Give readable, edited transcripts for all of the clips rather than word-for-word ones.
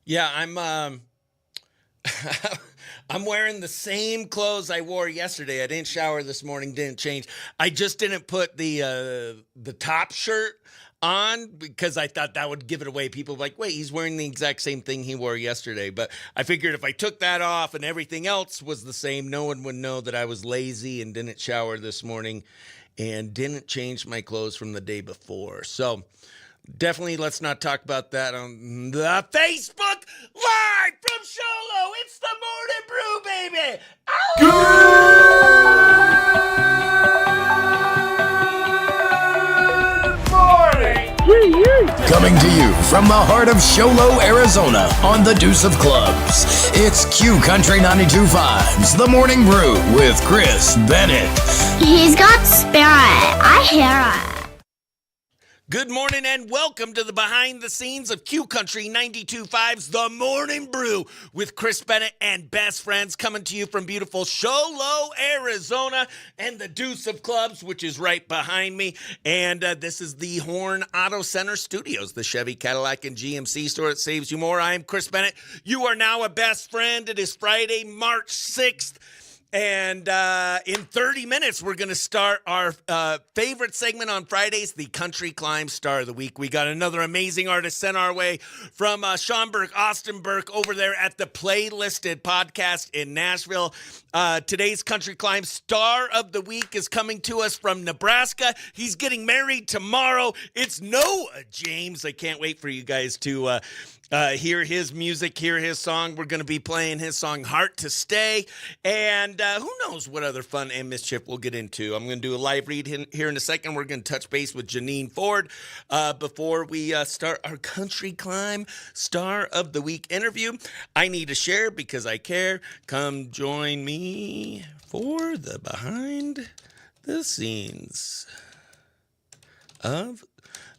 Yeah, I'm wearing the same clothes I wore yesterday. I didn't shower this morning, didn't change. I just didn't put the top shirt on because I thought that would give it away. People were like, wait, he's wearing the exact same thing he wore yesterday. But I figured if I took that off and everything else was the same, no one would know that I was lazy and didn't shower this morning and didn't change my clothes from the day before. So definitely let's not talk about that on the Facebook Live from Sholo. It's the Morning Brew, baby. Coming to you from the heart of Sholo, Arizona, on the Deuce of Clubs. It's Q Country 92.5's The Morning Brew with Chris Bennett. He's got spirit. I hear it. Good morning and welcome to the behind the scenes of Q Country 92.5's The Morning Brew with Chris Bennett and best friends, coming to you from beautiful Sholo, Arizona, and the Deuce of Clubs, which is right behind me. And this is the Horn Auto Center Studios, the Chevy, Cadillac, and GMC store that saves you more. I am Chris Bennett. You are now a best friend. It is Friday, March 6th. And in 30 minutes, we're going to start our favorite segment on Fridays, the Country Climb Star of the Week. We got another amazing artist sent our way from Sean Burke, Austin Burke, over there at the Playlisted podcast in Nashville. Today's Country Climb Star of the Week is coming to us from Nebraska. He's getting married tomorrow. It's Noah James. I can't wait for you guys to hear his music, hear his song. We're going to be playing his song, Heart to Stay. And who knows what other fun and mischief we'll get into. I'm going to do a live read here in a second. We're going to touch base with Janine Ford before we start our Country Climb Star of the Week interview. I need to share because I care. Come join me for the behind the scenes of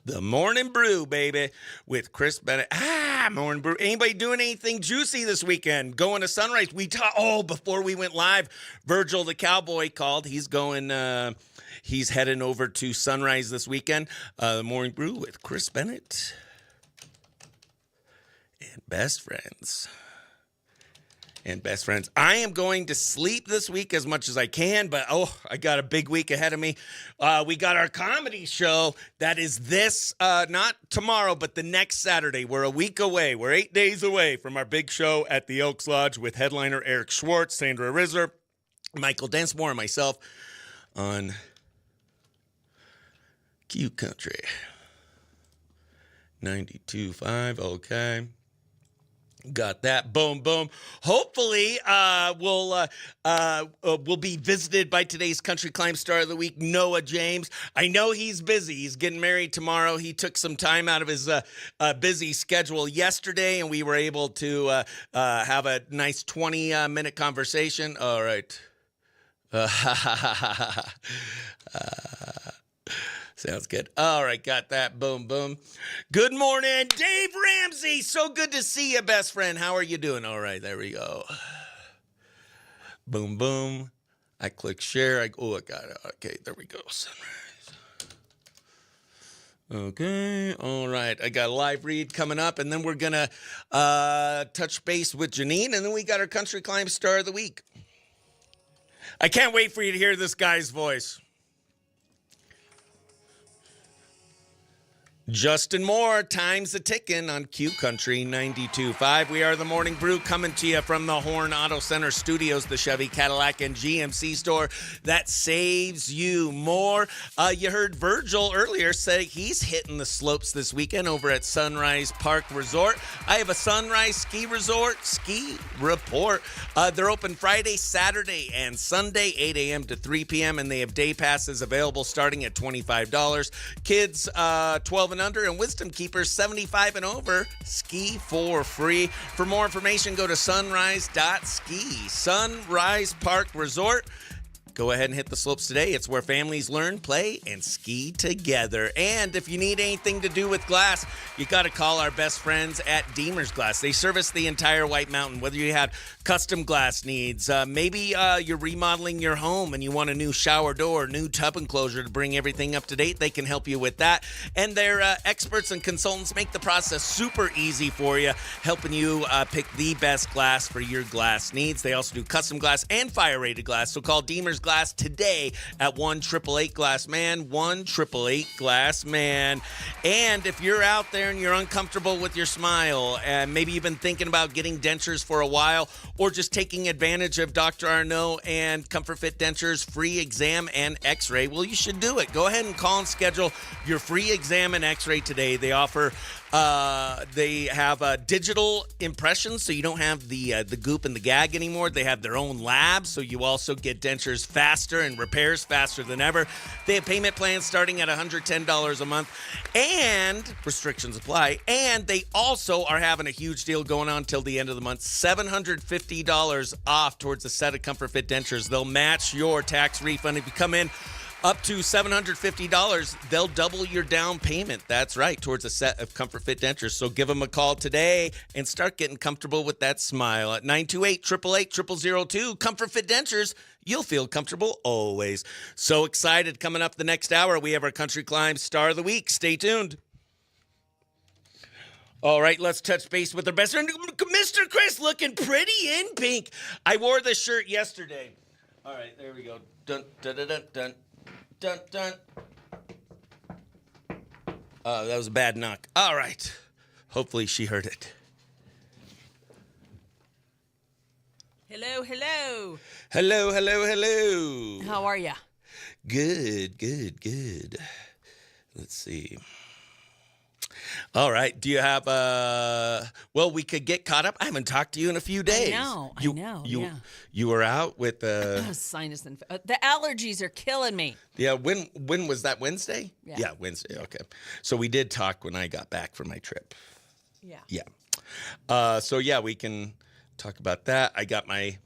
The Morning Brew, baby, with Chris Bennett. Morning Brew. Anybody doing anything juicy this weekend? Going to Sunrise? Before we went live, Virgil the Cowboy called. He's going, he's heading over to Sunrise this weekend. The Morning Brew with Chris Bennett and best friends. I am going to sleep this week as much as I can, but I got a big week ahead of me. We got our comedy show that is this, not tomorrow, but the next Saturday. We're a week away. We're 8 days away from our big show at the Elks Lodge with headliner Eric Schwartz, Sandra Risser, Michael Densmore, and myself on Q Country 92.5. Okay. Got that. Boom, boom. Hopefully, we'll be visited by today's Country Climb Star of the Week, Noah James. I know he's busy. He's getting married tomorrow. He took some time out of his busy schedule yesterday, and we were able to have a nice 20-minute conversation. All right. Sounds good. All right, got that. Boom, boom. Good morning, Dave Ramsey. So good to see you, best friend. How are you doing? All right, there we go. Boom, boom. I click share. I got it. Okay, there we go. Sunrise. Okay, all right. I got a live read coming up, and then we're going to touch base with Janine, and then we got our Country Climb Star of the Week. I can't wait for you to hear this guy's voice. Justin Moore, time's a-ticking on Q Country 92.5. We are the Morning Brew, coming to you from the Horn Auto Center Studios, the Chevy, Cadillac, and GMC store that saves you more. You heard Virgil earlier say he's hitting the slopes this weekend over at Sunrise Park Resort. I have a Sunrise Ski Resort ski report. They're open Friday, Saturday, and Sunday, 8 a.m. to 3 p.m., and they have day passes available starting at $25. Kids 12 and under, and Wisdom Keepers 75 and over ski for free. For more information, go to sunrise.ski. Sunrise Park Resort. Go ahead and hit the slopes today. It's where families learn, play, and ski together. And if you need anything to do with glass, you got to call our best friends at Deemer's Glass. They service the entire White Mountain, whether you have custom glass needs, maybe you're remodeling your home and you want a new shower door, new tub enclosure to bring everything up to date. They can help you with that. And their experts and consultants make the process super easy for you, helping you pick the best glass for your glass needs. They also do custom glass and fire-rated glass. So call Deemer's Glass today at 1-888-GLASS-MAN, 1-888-GLASS-MAN. And if you're out there and you're uncomfortable with your smile, and maybe you've been thinking about getting dentures for a while, or just taking advantage of Dr. Arnault and Comfort Fit Dentures free exam and x-ray, well, you should do it. Go ahead and call and schedule your free exam and x-ray today. They offer they have digital impressions, so you don't have the goop and the gag anymore. They have their own lab, so you also get dentures faster and repairs faster than ever. They have payment plans starting at $110 a month, and restrictions apply. And they also are having a huge deal going on till the end of the month. $750 off towards a set of Comfort Fit dentures. They'll match your tax refund if you come in up to $750, they'll double your down payment. That's right, towards a set of Comfort Fit dentures. So give them a call today and start getting comfortable with that smile at 928-888-0002. Comfort Fit Dentures, you'll feel comfortable always. So excited. Coming up the next hour, we have our Country Climb Star of the Week. Stay tuned. All right, let's touch base with our best friend, Mr. Chris, looking pretty in pink. I wore this shirt yesterday. All right, there we go. Dun, dun, dun, dun, dun. Dun, dun. Oh, that was a bad knock. All right. Hopefully she heard it. Hello, hello. Hello, hello, hello. How are ya? Good, good, good. Let's see. All right. Do you have well, we could get caught up. I haven't talked to you in a few days. I know. You were out with sinus the allergies are killing me. Yeah, when was that, Wednesday? Yeah. Wednesday. Okay. So we did talk when I got back from my trip. Yeah. Yeah. So yeah, we can talk about that.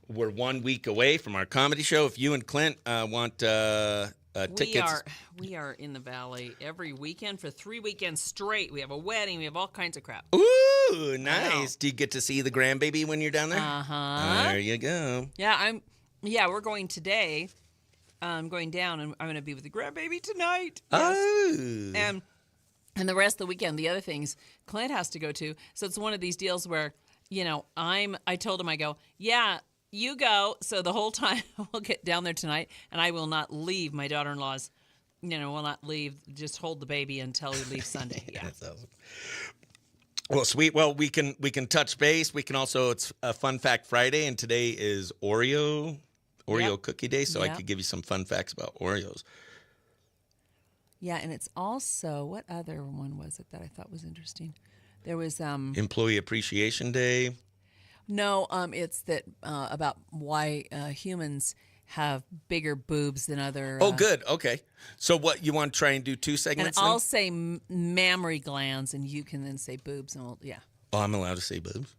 We're 1 week away from our comedy show. If you and Clint want tickets. We are in the Valley every weekend for 3 weekends straight. We have a wedding. We have all kinds of crap. Ooh, nice. Do you get to see the grandbaby when you're down there? Uh-huh. There you go. Yeah, we're going today. I'm going down, and I'm going to be with the grandbaby tonight. Yes. Oh. And the rest of the weekend, the other things Clint has to go to. So it's one of these deals where, I told him, I go, yeah, you go. So the whole time we'll get down there tonight, and I will not leave. My daughter-in-law's, will not leave. Just hold the baby until we leave Sunday. Yeah. That's awesome. Well, sweet. Well, we can touch base. We can also, it's a Fun Fact Friday, and today is Oreo Cookie Day, so I could give you some fun facts about Oreos. Yeah, and it's also, what other one was it that I thought was interesting? There was Employee Appreciation Day. No, it's that about why humans have bigger boobs than other. Oh, good. Okay. So what, you want to try and do 2 segments? And I'll say mammary glands, and you can then say boobs, and yeah. Oh, I'm allowed to say boobs?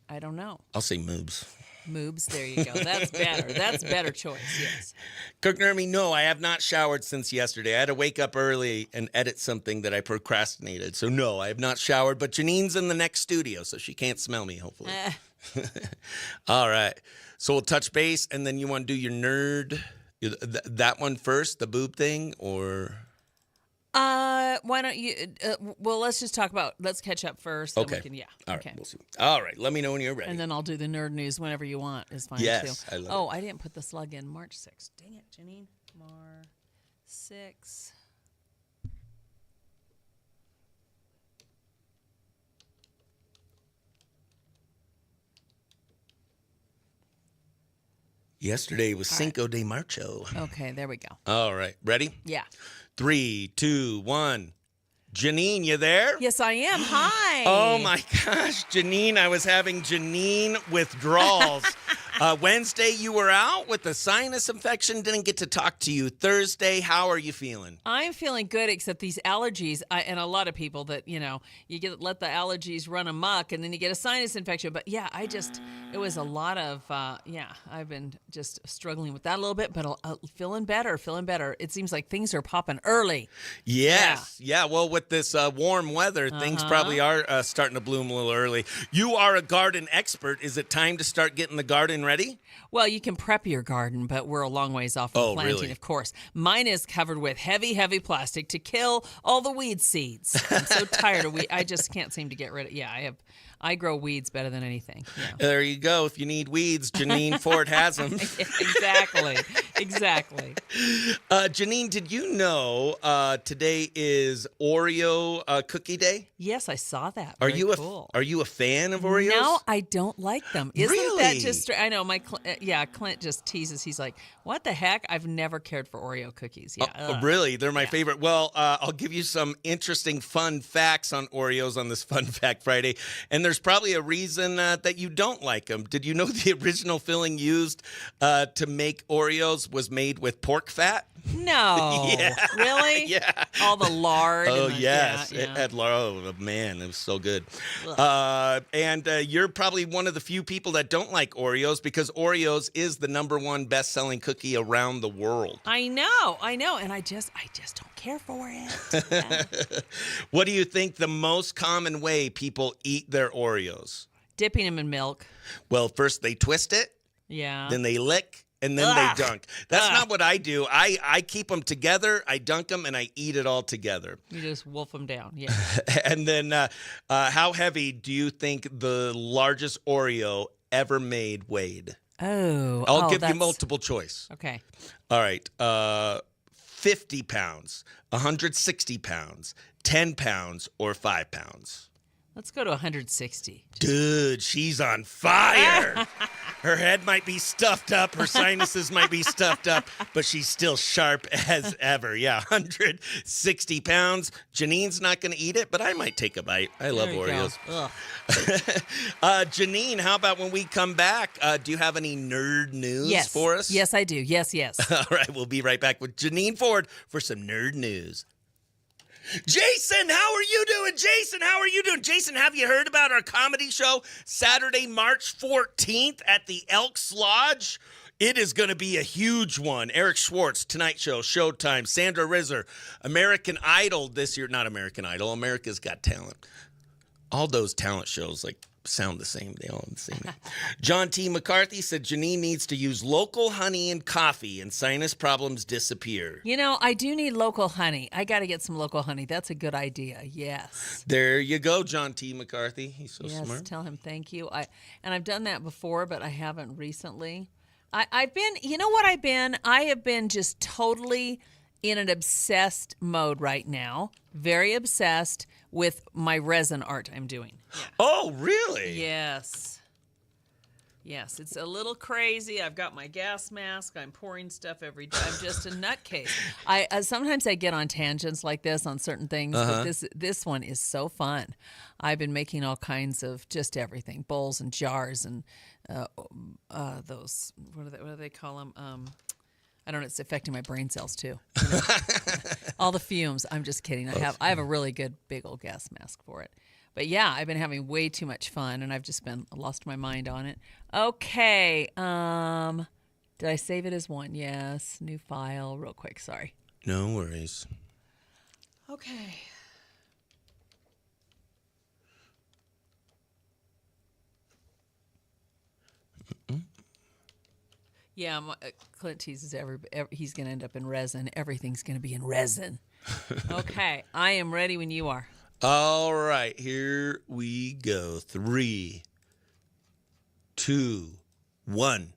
I don't know. I'll say moobs. Moobs, there you go. That's better. That's a better choice, yes. Cook Nermy, no, I have not showered since yesterday. I had to wake up early and edit something that I procrastinated. So no, I have not showered, but Janine's in the next studio, so she can't smell me, hopefully. All right. So we'll touch base, and then you want to do your nerd, that one first, the boob thing, or? Why don't you? Well, let's catch up first. Okay. Then we can, All right. Okay. We'll see. All right. Let me know when you're ready. And then I'll do the nerd news whenever you want. Is fine yes, too. I love it. I didn't put the slug in. March 6th. Dang it, Janine. March 6th. Yesterday was Cinco de Marcho. Okay, there we go. All right. Ready? Yeah. 3, 2, 1. Janine, you there? Yes, I am. Hi. Oh, my gosh. Janine, I was having Janine withdrawals. Wednesday, you were out with a sinus infection. Didn't get to talk to you. Thursday, how are you feeling? I'm feeling good, except these allergies, and a lot of people that, you let the allergies run amok and then you get a sinus infection. But yeah, it was a lot of, I've been just struggling with that a little bit, but feeling better. It seems like things are popping early. Yes. Yeah. Well, with this warm weather, things probably are starting to bloom a little early. You are a garden expert. Is it time to start getting the garden ready? Well, you can prep your garden, but we're a long ways off from planting, really? Of course. Mine is covered with heavy, heavy plastic to kill all the weed seeds. I'm so tired of weed. I just can't seem to get rid of. Yeah, I grow weeds better than anything. Yeah. There you go. If you need weeds, Janine Ford has them. Exactly. Janine, did you know today is Oreo Cookie Day? Yes, I saw that. Are Very you cool. Are you a fan of Oreos? No, I don't like them. Isn't Really? that just? I know Clint just teases. He's like, "What the heck? I've never cared for Oreo cookies." Yeah. Oh, really? They're my favorite. Well, I'll give you some interesting fun facts on Oreos on this Fun Fact Friday. And there's probably a reason that you don't like them. Did you know the original filling used to make Oreos was made with pork fat? No. Yeah. Really? Yeah. All the lard. Oh, and yes. Yeah. It had lard. Oh, man, it was so good. And you're probably one of the few people that don't like Oreos because Oreos is the #1 best-selling cookie around the world. I know. And I just don't care for it. Yeah. What do you think the most common way people eat their Oreos? Dipping them in milk. Well, first they twist it, Yeah. then they lick, and then they dunk. That's not what I do. I keep them together, I dunk them, and I eat it all together. You just wolf them down. Yeah. And then how heavy do you think the largest Oreo ever made weighed? I'll give you multiple choice. Okay. All right. 50 pounds, 160 pounds, 10 pounds, or 5 pounds. Let's go to 160. Dude, she's on fire. Her head might be stuffed up. Her sinuses might be stuffed up, but she's still sharp as ever. Yeah, 160 pounds. Janine's not going to eat it, but I might take a bite. I love Oreos. Janine, how about when we come back, do you have any nerd news for us? Yes, I do. Yes. All right, we'll be right back with Janine Ford for some nerd news. Jason, how are you doing? Jason, have you heard about our comedy show Saturday, March 14th at the Elks Lodge? It is going to be a huge one. Eric Schwartz, Tonight Show, Showtime, Sandra Risser, American Idol this year. Not American Idol, America's Got Talent. All those talent shows, sound the same. They all have the same name. John T. McCarthy said Janine needs to use local honey and coffee and sinus problems disappear. I do need local honey. I got to get some local honey. That's a good idea. Yes. There you go, John T. McCarthy. He's so smart. Yes, tell him thank you. I've done that before, but I haven't recently. I've been just totally in an obsessed mode right now. Very obsessed with my resin art I'm doing. Yeah. Oh, really? Yes, it's a little crazy. I've got my gas mask. I'm pouring stuff every day. I'm just a nutcase. Sometimes I get on tangents like this on certain things, but this one is so fun. I've been making all kinds of just everything, bowls and jars and those, what do they call them? I don't know. It's affecting my brain cells too. All the fumes. I'm just kidding. I have a really good big old gas mask for it. But yeah, I've been having way too much fun, and I've just lost my mind on it. Okay. Did I save it as one? Yes. New file. Real quick. Sorry. No worries. Okay. Yeah, Clint teases he's going to end up in resin. Everything's going to be in resin. Okay, I am ready when you are. All right, here we go. 3, 2, 1.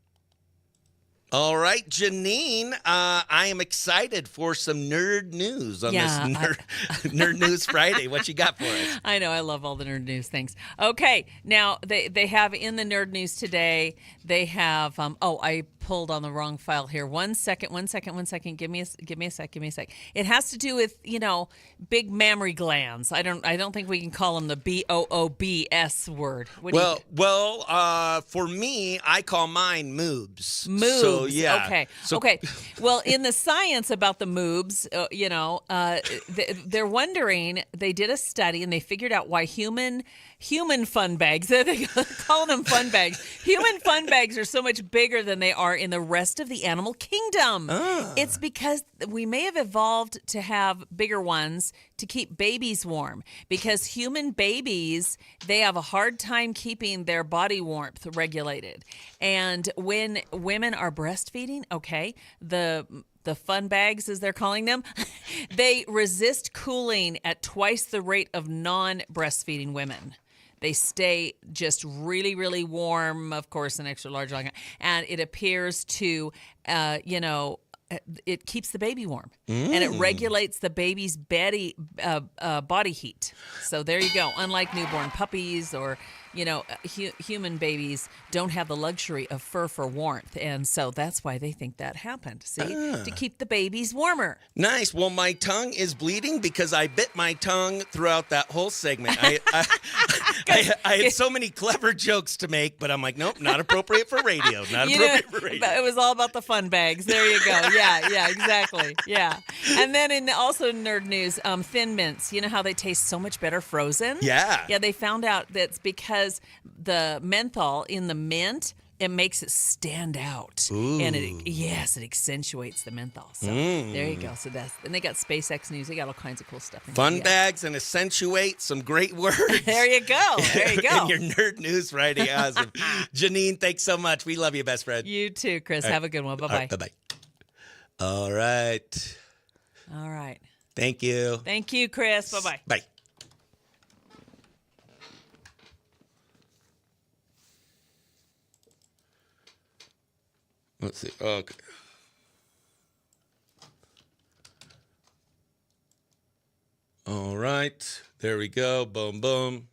All right, Janine, I am excited for some nerd news on this Nerd News Friday. What you got for us? I know, I love all the nerd news. Thanks. Okay, now they have in the nerd news today, they have, I pulled on the wrong file here. One second. Give me a sec. It has to do with, big mammary glands. I don't think we can call them the BOOBS word. What do you for me, I call mine moobs. Moobs. So, yeah. Okay. Well, in the science about the moobs, they're wondering. They did a study and they figured out why human fun bags. They call them fun bags. Human fun bags are so much bigger than they are in the rest of the animal kingdom. It's because we may have evolved to have bigger ones to keep babies warm, because human babies, they have a hard time keeping their body warmth regulated. And when women are breastfeeding, the fun bags, as they're calling them, they resist cooling at twice the rate of non-breastfeeding women. They stay just really, really warm, of course, an extra large, and it appears to, it keeps the baby warm, and it regulates the baby's body heat. So there you go. Unlike newborn puppies or human babies don't have the luxury of fur for warmth, and so that's why they think that happened. See, to keep the babies warmer. Nice. Well, my tongue is bleeding because I bit my tongue throughout that whole segment. I had so many clever jokes to make, but I'm like, nope, not appropriate for radio. Not appropriate for radio. It was all about the fun bags. There you go. Yeah, exactly. Yeah. And then in also nerd news, Thin Mints. You know how they taste so much better frozen? Yeah. Yeah, they found out that's because the menthol in the mint, it makes it stand out. Ooh. And it accentuates the menthol. So there you go. So and they got SpaceX news. They got all kinds of cool stuff. Fun bags and accentuate, some great words. There you go. In your nerd news Friday. Awesome. Janine, thanks so much. We love you, best friend. You too, Chris. Have a good one. Bye-bye. Right, bye-bye. All right. Thank you. Thank you, Chris. Bye-bye. Bye. Let's see. Okay. All right. There we go. Boom, boom.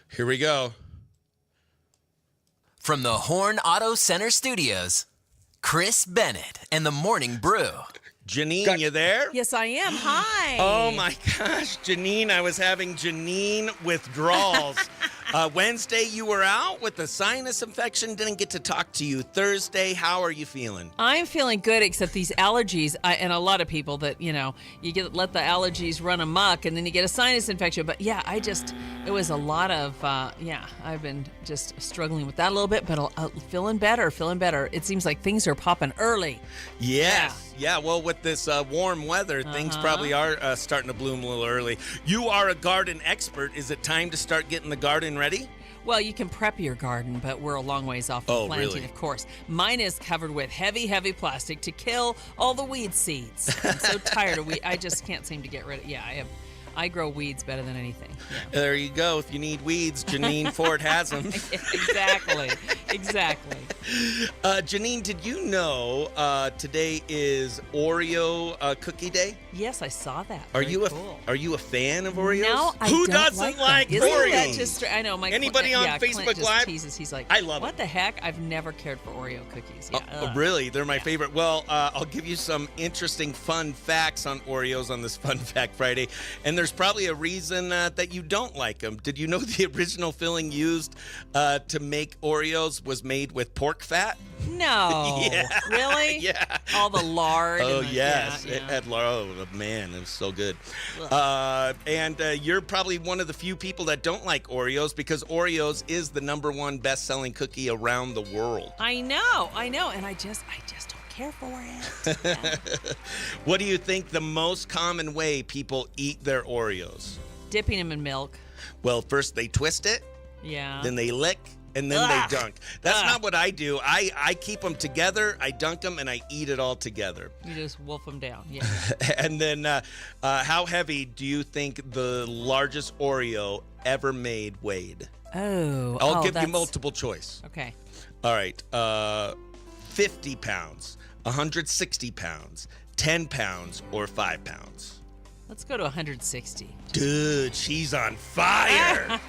Here we go. From the Horn Auto Center Studios, Chris Bennett and the Morning Brew. Janine, you there? Yes, I am. Hi. Oh, my gosh. Janine, I was having Janine withdrawals. Wednesday, you were out with a sinus infection. Didn't get to talk to you. Thursday, how are you feeling? I'm feeling good, except these allergies, and a lot of people that, you let the allergies run amok, and then you get a sinus infection. But, yeah, it was a lot of, I've been just struggling with that a little bit, but feeling better. It seems like things are popping early. Yes. Yeah, well, with this warm weather, things probably are starting to bloom a little early. You are a garden expert. Is it time to start getting the garden ready? Well, you can prep your garden, but we're a long ways off from planting, really? Of course. Mine is covered with heavy, heavy plastic to kill all the weed seeds. I'm so tired of weed. I just can't seem to get rid of. Yeah, I grow weeds better than anything. Yeah. There you go. If you need weeds, Janine Ford has them. Exactly. Janine, did you know today is Oreo Cookie Day? Yes, I saw that. Are you a fan of Oreos? No, I Who don't doesn't like Isn't Oreos? That just, I know. Anybody on Facebook Clint just Live? teases. He's like, I love what the heck? I've never cared for Oreo cookies. Yeah. Really? They're my favorite. Well, I'll give you some interesting fun facts on Oreos on this Fun Fact Friday. And there's probably a reason that you don't like them. Did you know the original filling used to make Oreos was made with pork fat? No. Yeah. Really? Yeah. All the lard. Oh, and yes. Yeah. It had lard. Oh, man, it was so good. And you're probably one of the few people that don't like Oreos because Oreos is the #1 best-selling cookie around the world. I know. And I just don't care for it. Yeah. What do you think the most common way people eat their Oreos? Dipping them in milk. Well, first they twist it. Yeah. Then they lick. And then they dunk. That's not what I do. I keep them together, I dunk them, and I eat it all together. You just wolf them down. Yeah. And then how heavy do you think the largest Oreo ever made weighed? I'll give you multiple choice. Okay. All right. 50 pounds, 160 pounds, 10 pounds, or 5 pounds? Let's go to 160. Dude, she's on fire.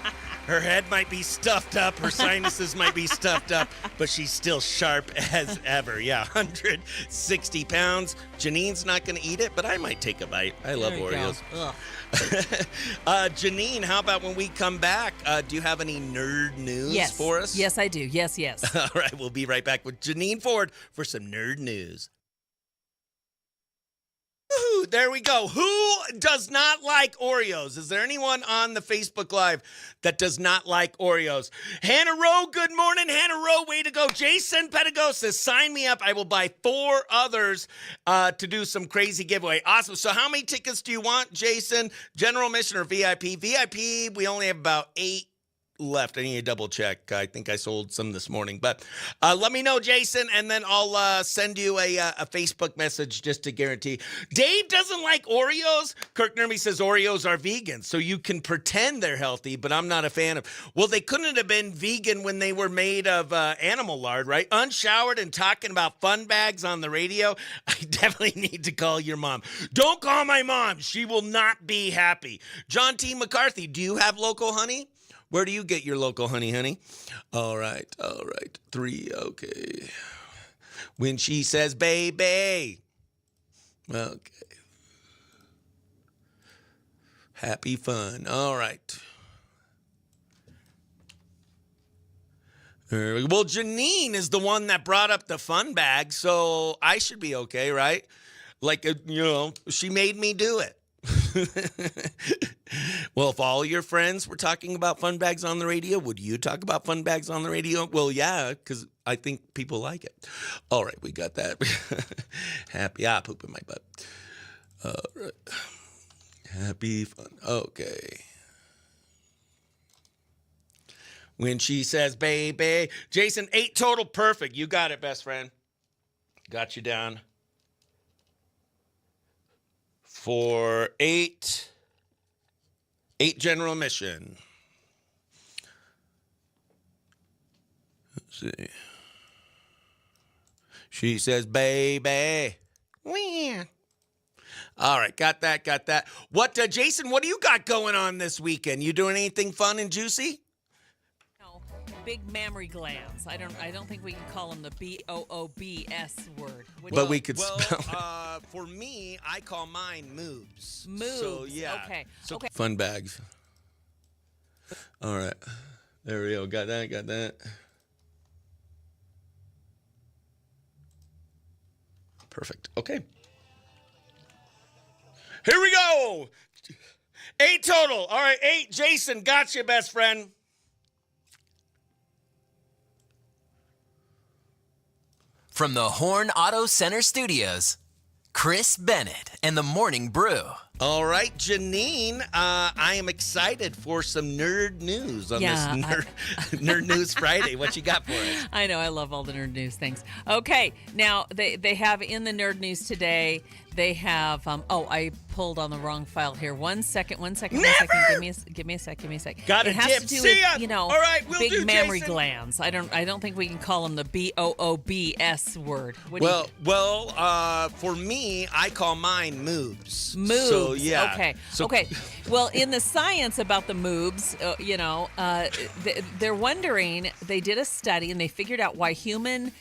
Her head might be stuffed up. Her sinuses might be stuffed up, but she's still sharp as ever. Yeah, 160 pounds. Janine's not going to eat it, but I might take a bite. I love There you Oreos. go. Janine, how about when we come back? Do you have any nerd news Yes. for us? Yes, I do. Yes, yes. All right, we'll be right back with Janine Ford for some nerd news. Woo, there we go. Who does not like Oreos? Is there anyone on the Facebook Live that does not like Oreos? Hannah Rowe, good morning. Hannah Rowe, way to go. Jason Petagosis, sign me up. I will buy 4 others to do some crazy giveaway. Awesome. So how many tickets do you want, Jason? General admission or VIP? VIP, we only have about 8 left. I need to double check. I think I sold some this morning, but let me know, Jason, and then I'll send you a Facebook message just to guarantee. Dave doesn't like Oreos. Kirk Nermy says Oreos are vegan, so you can pretend they're healthy, but I'm not a fan of. Well, they couldn't have been vegan when they were made of animal lard, right? Unshowered and talking about fun bags on the radio. I definitely need to call your mom. Don't call my mom. She will not be happy. John T. McCarthy, do you have local honey? Where do you get your local honey? All right. 3, okay. When she says, baby. Okay. Happy fun. All right. Well, Janine is the one that brought up the fun bag, so I should be okay, right? Like, she made me do it. Well, if all your friends were talking about fun bags on the radio, would you talk about fun bags on the radio? Well, yeah, because I think people like it. All right, we got that. Happy, poop in my butt. All right. Happy fun. Okay. When she says, baby. Jason, 8 total, perfect. You got it, best friend. Got you down. For 8 general admission. Let's see. She says, baby. Wah. All right, got that. What, Jason, what do you got going on this weekend? You doing anything fun and juicy? No, big mammary glands. I don't think we can call them the BOOBS word. But we could spell it. For me, I call mine moobs. Moobs. So, yeah. Okay. So, okay. Fun bags. All right. There we go. Got that. Perfect. Okay. Here we go. 8 total. All right, 8. Jason, got you, best friend. From the Horn Auto Center Studios, Chris Bennett and the Morning Brew. All right, Janine, I am excited for some nerd news on this Nerd News Friday. What you got for us? I know, I love all the nerd news things. Okay, now they have in the nerd news today, they have, I pulled on the wrong file here. One second. Give me a sec. Got it a has dip. to do See with, ya. All right, we'll big do, mammary Jason. glands. I don't think we can call them the BOOBS word. What do you Well, for me, I call mine moobs. Moobs. So, yeah. Okay. Well, in the science about the moobs, they're wondering. They did a study and they figured out why human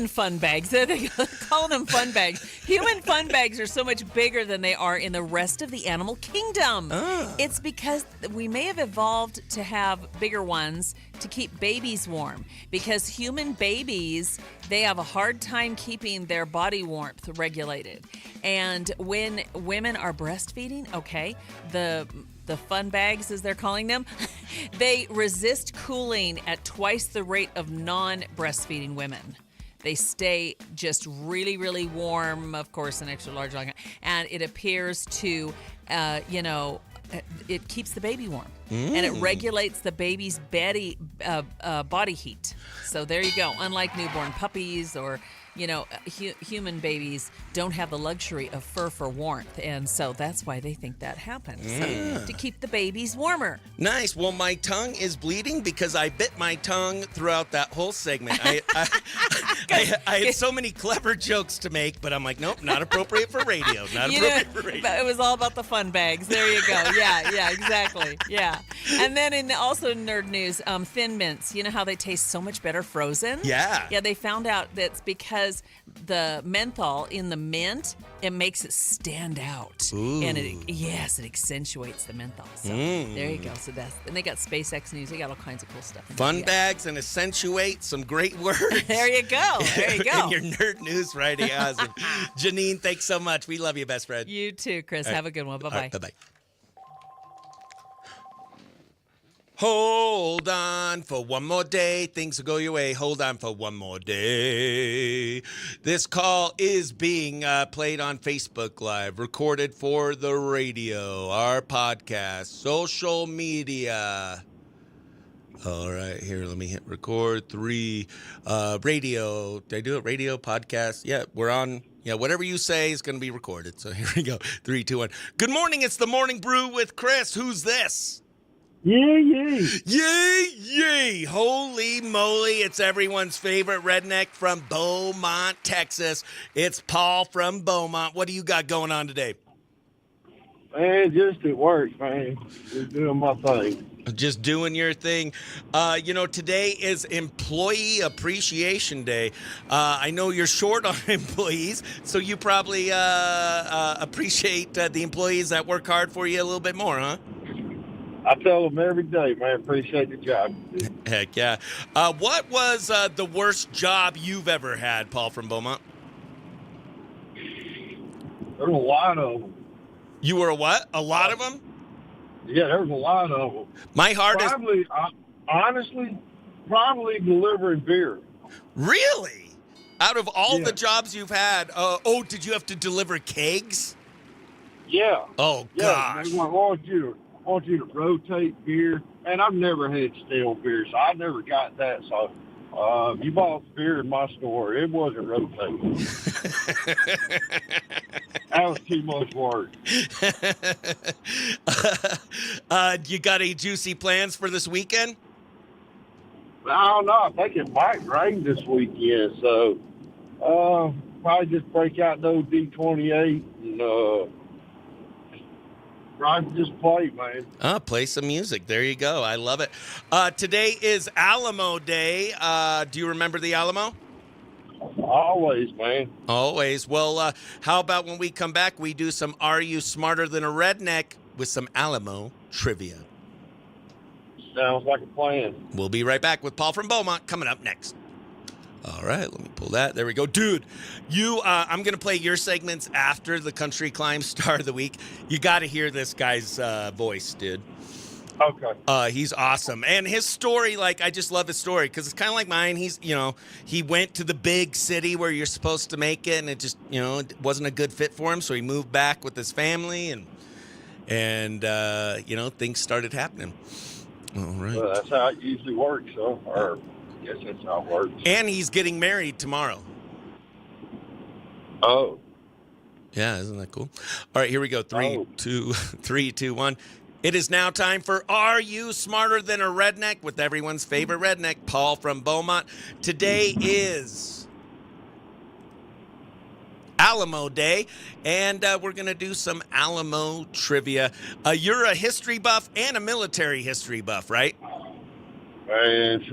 fun bags. They call them fun bags. Human fun bags are so much bigger than they are in the rest of the animal kingdom. It's because we may have evolved to have bigger ones to keep babies warm, because human babies, they have a hard time keeping their body warmth regulated. And when women are breastfeeding, the fun bags, as they're calling them, they resist cooling at twice the rate of non-breastfeeding women. They stay just really, really warm, of course, an extra large, and it appears to, it keeps the baby warm. And it regulates the baby's body heat. So there you go. Unlike newborn puppies or, human babies don't have the luxury of fur for warmth, and so that's why they think that happens, to keep the babies warmer. Nice. Well, my tongue is bleeding because I bit my tongue throughout that whole segment. I had so many clever jokes to make, but I'm like, nope, not appropriate for radio. Not appropriate for radio. But it was all about the fun bags. There you go. Yeah, exactly. Yeah. And then also nerd news, Thin Mints. You know how they taste so much better frozen? Yeah. Yeah, they found out that's because the menthol in the mint, it makes it stand out. Ooh. And it accentuates the menthol. So there you go. So and they got SpaceX news. They got all kinds of cool stuff. Fun bags and accentuate, some great words. There you go. There you go. In your nerd news Friday. Awesome. Janine, thanks so much. We love you, best friend. You too, Chris. Have a good one. Bye-bye. Right, bye-bye. Hold on for one more day. Things will go your way. Hold on for one more day. This call is being played on Facebook Live, recorded for the radio, our podcast, social media. All right, here, let me hit record. 3, radio. Did I do it? Radio, podcast? Yeah, we're on. Yeah, whatever you say is going to be recorded. So here we go. 3, 2, 1. Good morning. It's the Morning Brew with Chris. Who's this? Yay! Yay! Holy moly, it's everyone's favorite redneck from Beaumont, Texas. It's Paul from Beaumont. What do you got going on today? Man, just at work, man. Just doing my thing. Just doing your thing. Today is Employee Appreciation Day. I know you're short on employees, so you probably appreciate the employees that work hard for you a little bit more, huh? I tell them every day, man, appreciate the job. Heck yeah. What was the worst job you've ever had, Paul from Beaumont? There's a lot of them. You were a what? A lot of them? Yeah, there's a lot of them. My heart is... Honestly, probably delivering beer. Really? Out of all Yeah. the jobs you've had, did you have to deliver kegs? Yeah. Oh, Yeah, gosh. they want you to rotate beer. And I've never had stale beer, so I never got that. So if you bought beer in my store, it wasn't rotating. That was too much work. You got any juicy plans for this weekend? I don't know. I think it might rain this weekend, so probably just break out those D28 and probably just play, man. Play some music. There you go. I love it. Today is Alamo Day. Do you remember the Alamo? Always, man. Always. Well, how about when we come back, we do some Are You Smarter Than a Redneck with some Alamo trivia. Sounds like a plan. We'll be right back with Paul from Beaumont coming up next. All right, let me pull that. There we go. Dude, I'm going to play your segments after the Country Climb Star of the Week. You got to hear this guy's voice, dude. Okay. He's awesome. And his story, I just love his story because it's kind of like mine. He went to the big city where you're supposed to make it, and it just, it wasn't a good fit for him. So he moved back with his family, and things started happening. All right. Well, that's how it usually works, or I guess that's how it works. And he's getting married tomorrow. Oh. Yeah, isn't that cool? All right, here we go. 3, 2, 1. It is now time for Are You Smarter Than a Redneck with everyone's favorite redneck, Paul from Beaumont. Today is Alamo Day, and we're going to do some Alamo trivia. You're a history buff and a military history buff, right? Man,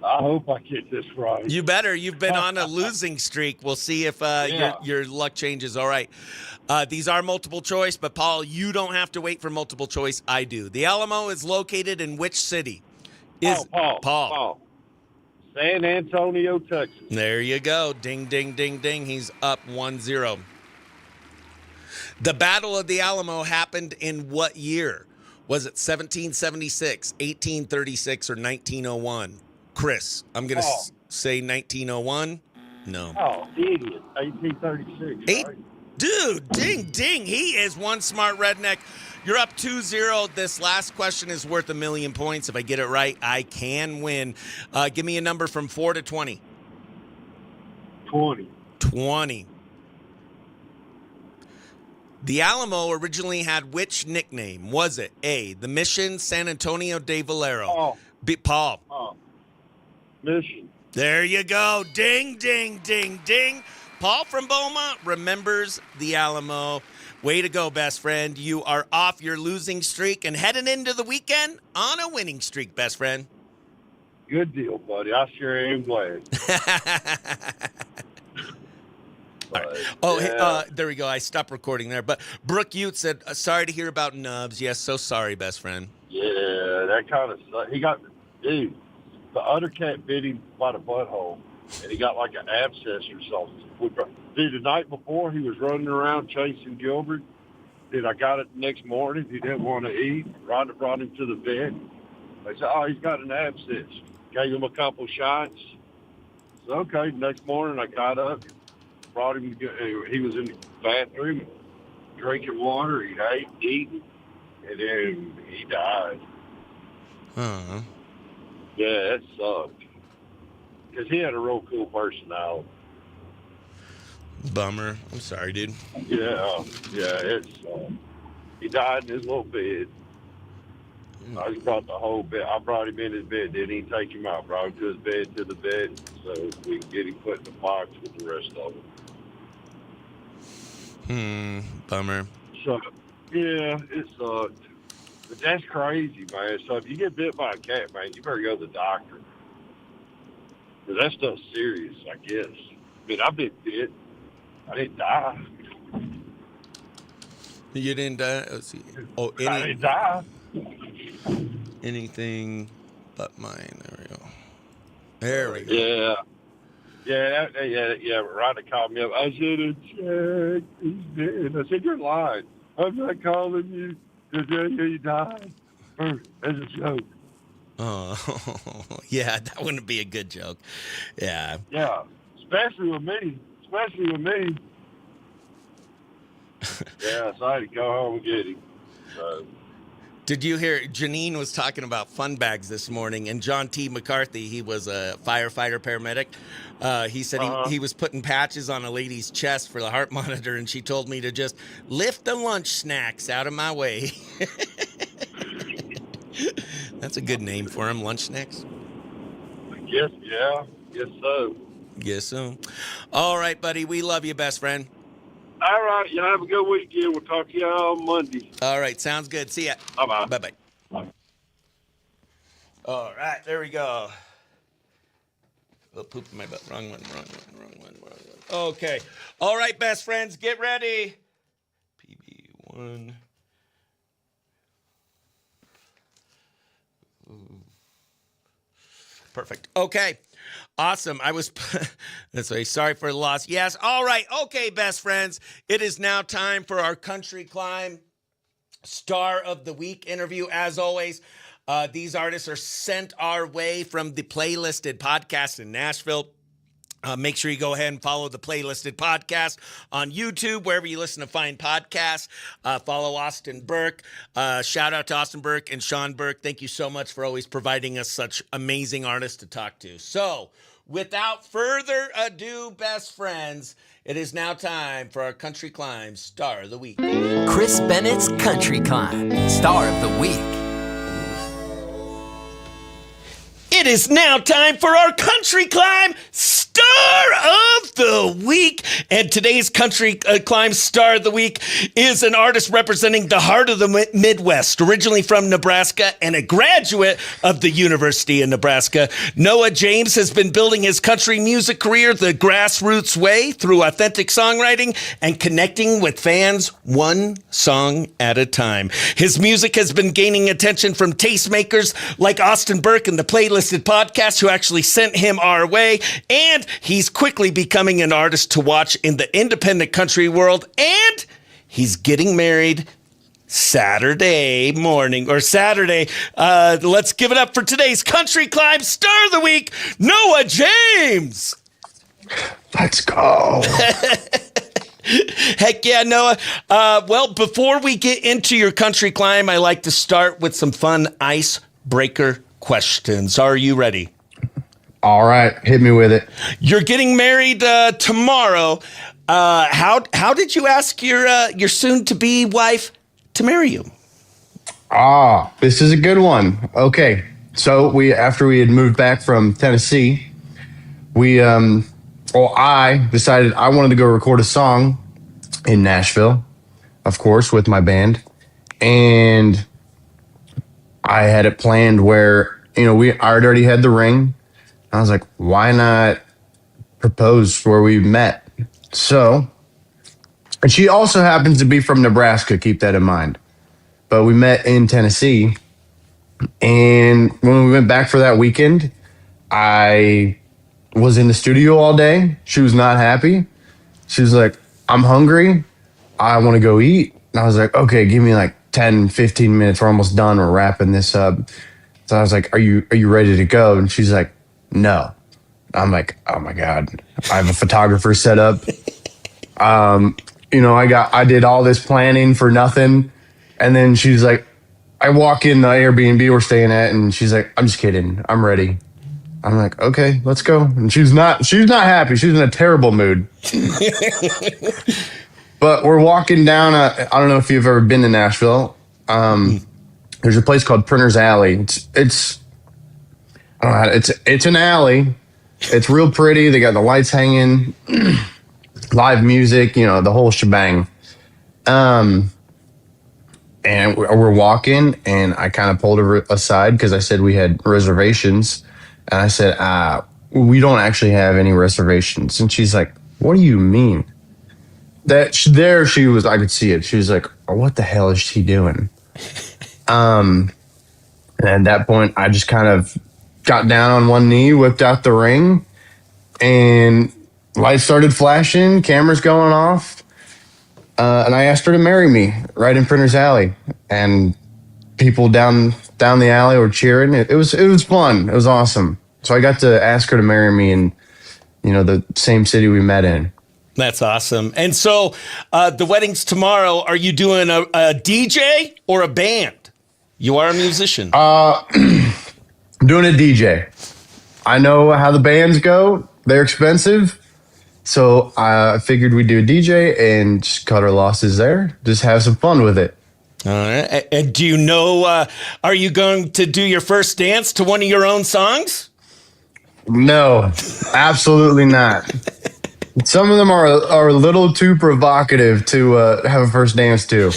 I hope I get this right. You better. You've been on a losing streak. We'll see if your luck changes. All right. These are multiple choice, but Paul, you don't have to wait for multiple choice. I do. The Alamo is located in which city? Paul. San Antonio, Texas. There you go. Ding, ding, ding, ding. He's up 1-0. The Battle of the Alamo happened in what year? Was it 1776, 1836, or 1901? Chris, I'm going to say 1901. No. Oh, idiot. 1836. Right? Dude, ding, ding. He is one smart redneck. You're up 2-0. This last question is worth 1,000,000 points. If I get it right, I can win. Give me a number from 4 to 20. 20. 20. The Alamo originally had which nickname? Was it A, the Mission, San Antonio de Valero? Oh. B, Paul. Oh. Mission. There you go. Ding, ding, ding, ding. Paul from Beaumont remembers the Alamo. Way to go, best friend. You are off your losing streak and heading into the weekend on a winning streak, best friend. Good deal, buddy. I sure am glad. But, Oh, yeah. hey, there we go. I stopped recording there. But Brooke Ute said, sorry to hear about Nubs. Yes, so sorry, best friend. Yeah, that kind of stuff. He got, dude, the other cat bit him by the butthole, and he got like an abscess or something. Dude, the night before, he was running around chasing Gilbert. Dude, I got it the next morning. He didn't want to eat. Rhonda brought him to the vet. They said, oh, he's got an abscess. Gave him a couple shots. So, okay, next morning I got up, brought him, he was in the bathroom drinking water. He ate, eating, and then he died. Huh. Yeah, that sucked. Because he had a real cool personality. Bummer. I'm sorry, dude. Yeah, it's he died in his little bed. I just brought the whole bed. I brought him in his bed. Didn't even take him out. Brought him to his bed, to the bed, so we can get him put in the box with the rest of them. Bummer. So, yeah, it sucked. But that's crazy, man. So if you get bit by a cat, man, you better go to the doctor. Because that stuff's serious, I guess. I mean, I've been bit. I didn't die. You didn't die? Let's see. Oh, I didn't die. anything but mine. There we go. There we go. Yeah. Yeah. Rhonda called me up. I said, Jack, he's dead. I said, you're lying. I'm not calling you because he died. As a joke. Oh, yeah, that wouldn't be a good joke. Yeah. Yeah, especially with me. Yeah, so I had to go home and get him. So. Did you hear Janine was talking about fun bags this morning, and John T. McCarthy, he was a firefighter paramedic. He said he was putting patches on a lady's chest for the heart monitor, and she told me to just lift the lunch snacks out of my way. That's a good name for him, lunch snacks. Yes so. Guess so. All right, buddy. We love you, best friend. All right, you have a good weekend. We'll talk to you on Monday. All right, sounds good. See ya. Bye-bye. Bye-bye. All right, there we go. Oh, poop in my butt. Wrong one. Okay. All right, best friends, get ready. PB1. Perfect. Okay. Awesome. That's right. Sorry for the loss. Yes. All right. Okay, best friends. It is now time for our Country Climb Star of the Week interview. As always, these artists are sent our way from the Playlisted podcast in Nashville. Make sure you go ahead and follow the Playlisted podcast on YouTube, wherever you listen to fine podcasts. Follow Austin Burke. Shout out to Austin Burke and Sean Burke. Thank you so much for always providing us such amazing artists to talk to. So, without further ado, best friends, it is now time for our Country Climb Star of the Week. Chris Bennett's Country Climb Star of the Week. It is now time for our Country Climb Star of the Week. And today's Country Climb Star of the Week is an artist representing the heart of the Midwest, originally from Nebraska and a graduate of the University of Nebraska. Noah James has been building his country music career the grassroots way through authentic songwriting and connecting with fans one song at a time. His music has been gaining attention from tastemakers like Austin Burke and the Playlisted podcast, who actually sent him our way, and he's quickly becoming an artist to watch in the independent country world, and he's getting married Saturday morning. Let's give it up for today's Country Climb Star of the Week, Noah James. Let's go. Heck yeah, Noah. Well, before we get into your country climb, I like to start with some fun icebreaker questions. Are you ready? All right, hit me with it. You're getting married tomorrow. How did you ask your soon-to-be wife to marry you? This is a good one. Okay, so after we had moved back from Tennessee, I decided I wanted to go record a song in Nashville, of course, with my band, and I had it planned where I already had the ring. I was like, why not propose where we met? So, and she also happens to be from Nebraska, keep that in mind. But we met in Tennessee. And when we went back for that weekend, I was in the studio all day. She was not happy. She was like, I'm hungry. I want to go eat. And I was like, okay, give me like 10, 15 minutes. We're almost done. We're wrapping this up. So I was like, are you ready to go? And she's like, no. I'm like, oh my God, I have a photographer set up. I did all this planning for nothing. And then she's like, I walk in the Airbnb we're staying at, and she's like, I'm just kidding. I'm ready. I'm like, okay, let's go. And she's not happy. She's in a terrible mood. But we're walking down I don't know if you've ever been to Nashville. There's a place called Printer's Alley. It's I don't know it's an alley. It's real pretty. They got the lights hanging, live music, the whole shebang. And we're walking, and I kind of pulled her aside because I said we had reservations. And I said, we don't actually have any reservations. And she's like, what do you mean? She was, I could see it. She was like, oh, what the hell is she doing? And at that point, I just kind of got down on one knee, whipped out the ring, and lights started flashing, cameras going off. And I asked her to marry me right in Printer's Alley. And people down the alley were cheering. It was fun. It was awesome. So I got to ask her to marry me in, the same city we met in. That's awesome. And so the wedding's tomorrow. Are you doing a DJ or a band? You are a musician. I'm doing a DJ. I know how the bands go. They're expensive. So I figured we'd do a DJ and just cut our losses there. Just have some fun with it. All right. And do you know, are you going to do your first dance to one of your own songs? No, absolutely not. Some of them are a little too provocative to have a first dance to.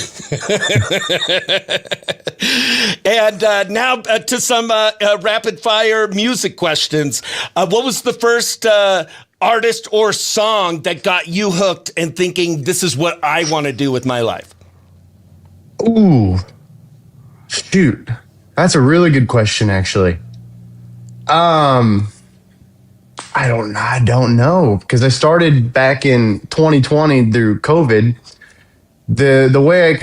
And now to some rapid fire music questions. What was the first artist or song that got you hooked and thinking, this is what I want to do with my life? Ooh, shoot. That's a really good question, actually. I don't know, because I started back in 2020 through COVID. The way it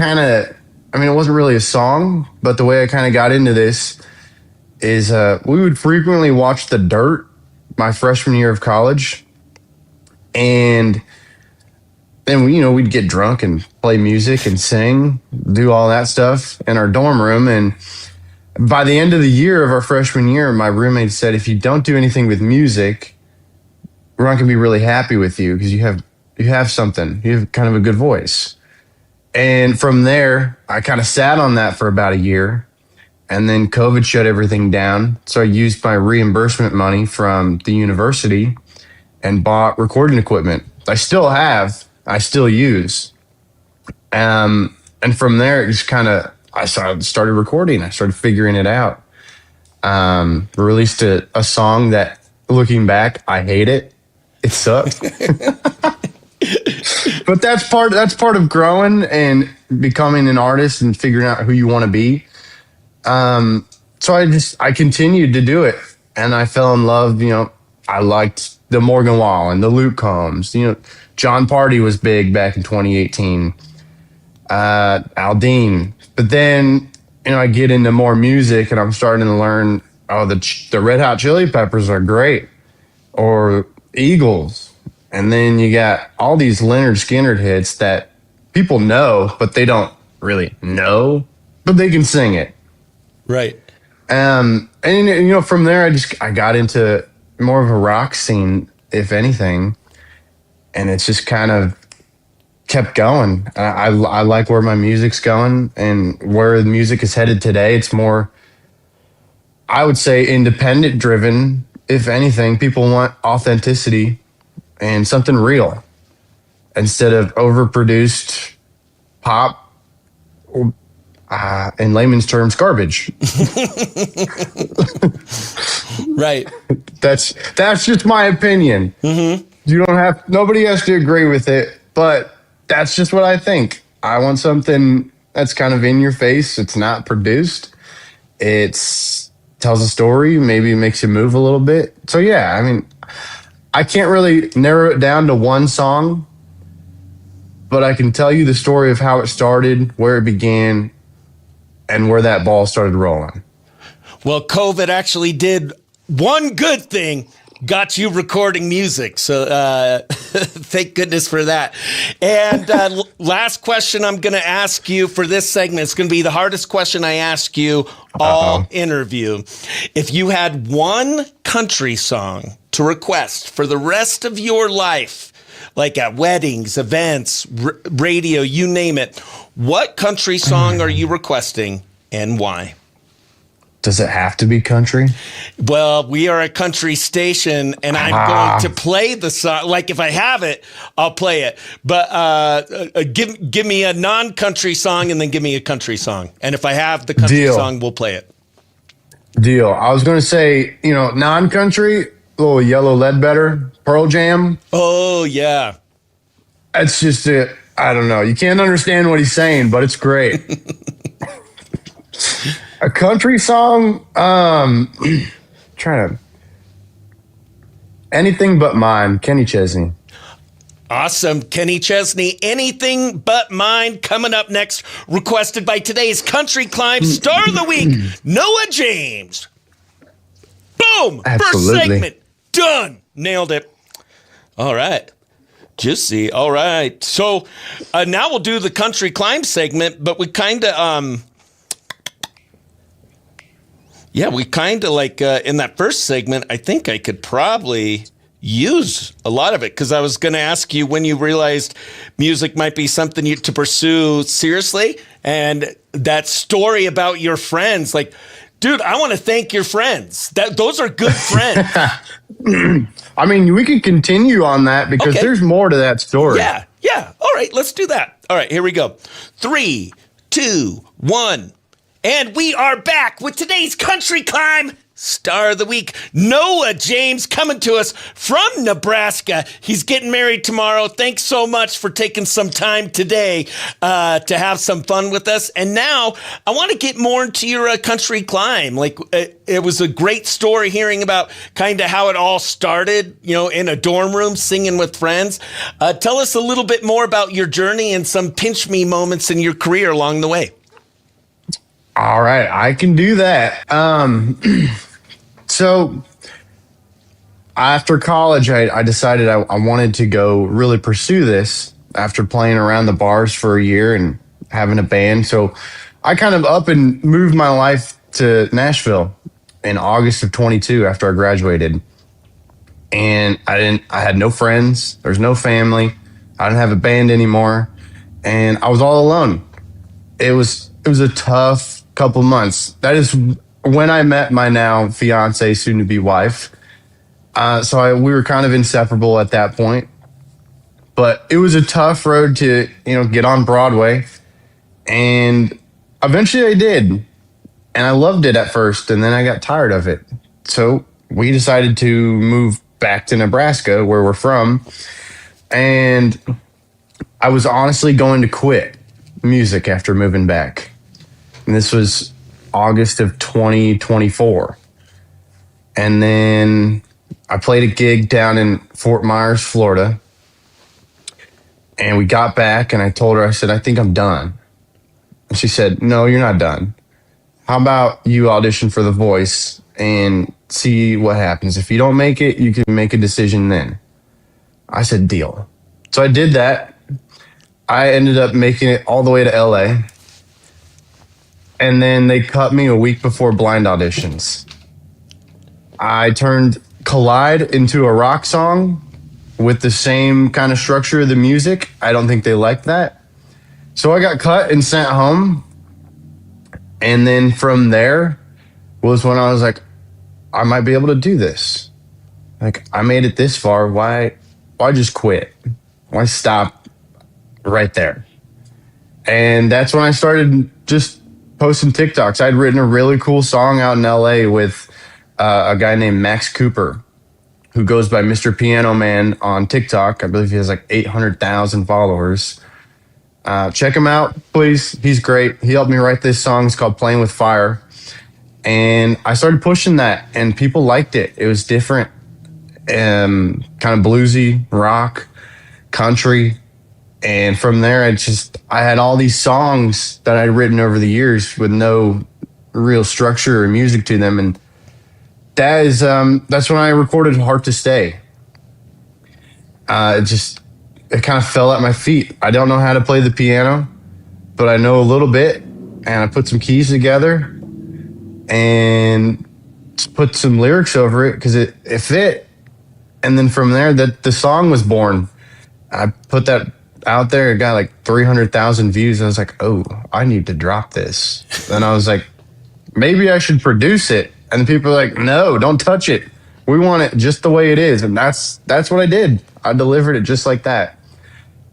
wasn't really a song, but the way I kind of got into this is we would frequently watch The Dirt my freshman year of college. And then we'd get drunk and play music and sing, do all that stuff in our dorm room. And by the end of the year of our freshman year, my roommate said, if you don't do anything with music, we're not going to be really happy with you because you have something. You have kind of a good voice. And from there, I kind of sat on that for about a year. And then COVID shut everything down. So I used my reimbursement money from the university and bought recording equipment. I still use. And from there, it just I started recording. I started figuring it out. Released a song that, looking back, I hate it. It sucked. But that's part of growing and becoming an artist and figuring out who you want to be. So I continued to do it, and I fell in love. I liked the Morgan Wallen, the Luke Combs. John Party was big back in 2018. Aldine. But then, I get into more music, and I'm starting to learn, the Red Hot Chili Peppers are great, or Eagles. And then you got all these Leonard Skinner hits that people know, but they don't really know, but they can sing it. Right. And from there, I got into more of a rock scene, if anything. And it's just kind of kept going. I like where my music's going and where the music is headed today. It's more, I would say, independent driven. If anything, people want authenticity and something real instead of overproduced pop, in layman's terms, garbage. Right. That's just my opinion. Nobody has to agree with it, but that's just what I think. I want something that's kind of in your face. It's not produced. It's tells a story, maybe makes you move a little bit. So yeah, I mean, I can't really narrow it down to one song, but I can tell you the story of how it started, where it began, and where that ball started rolling. Well, COVID actually did one good thing, got you recording music. So thank goodness for that. And last question I'm going to ask you for this segment. It's going to be the hardest question I ask you all interview. If you had one country song to request for the rest of your life, like at weddings, events, radio, you name it, what country song are you requesting and why? Does it have to be country? Well, we are a country station, and I'm going to play the song. Like, if I have it, I'll play it. But give me a non-country song, and then give me a country song. And if I have the country song, we'll play it. Deal. I was going to say, non-country, a little Yellow Ledbetter, Pearl Jam. Oh, yeah. It's just, I don't know. You can't understand what he's saying, but it's great. A country song, trying to, Anything But Mine, Kenny Chesney. Awesome. Kenny Chesney, Anything But Mine, coming up next, requested by today's Country Climb Star of the Week, Noah James. Boom! Absolutely. First segment, done. Nailed it. All right. Juicy. All right. So now we'll do the Country Climb segment, but we kind of, in that first segment, I think I could probably use a lot of it because I was going to ask you when you realized music might be something to pursue seriously. And that story about your friends, like, dude, I want to thank your friends. Those are good friends. I mean, we can continue on that because there's more to that story. Yeah. All right, let's do that. All right, here we go. 3, 2, 1. And we are back with today's Country Climb Star of the Week, Noah James, coming to us from Nebraska. He's getting married tomorrow. Thanks so much for taking some time today to have some fun with us. And now I want to get more into your country climb. Like, it was a great story hearing about kind of how it all started, in a dorm room singing with friends. Tell us a little bit more about your journey and some pinch me moments in your career along the way. All right, I can do that. So after college, I decided I wanted to go really pursue this after playing around the bars for a year and having a band. So I kind of up and moved my life to Nashville in August of 22 after I graduated. And I had no friends. There's no family. I didn't have a band anymore. And I was all alone. It was a tough couple months. That is when I met my now fiance, soon to be wife. We were kind of inseparable at that point. But it was a tough road to, get on Broadway. And eventually I did. And I loved it at first, and then I got tired of it. So we decided to move back to Nebraska, where we're from. And I was honestly going to quit music after moving back. And this was August of 2024. And then I played a gig down in Fort Myers, Florida. And we got back and I told her, I said, I think I'm done. And she said, no, you're not done. How about you audition for The Voice and see what happens? If you don't make it, you can make a decision then. I said, deal. So I did that. I ended up making it all the way to LA. And then they cut me a week before blind auditions. I turned collide into a rock song with the same kind of structure of the music. I don't think they liked that. So I got cut and sent home. And then from there was when I was like, I might be able to do this. Like, I made it this far. Why just quit? Why stop right there? And that's when I started just posting TikToks. I'd written a really cool song out in LA with a guy named Max Cooper, who goes by Mr. Piano Man on TikTok. I believe he has like 800,000 followers. Check him out, please. He's great. He helped me write this song. It's called Playing with Fire. And I started pushing that, and people liked it. It was different, kind of bluesy, rock, country. And from there, I had all these songs that I'd written over the years with no real structure or music to them. And that's when I recorded Heart to Stay. It kind of fell at my feet. I don't know how to play the piano, but I know a little bit. And I put some keys together and put some lyrics over it because it fit. And then from there, the song was born. I put that out there. It got like 300,000 views. I was like, oh, I need to drop this. Then I was like, maybe I should produce it. And people are like, no, don't touch it. We want it just the way it is. And that's what I did. I delivered it just like that.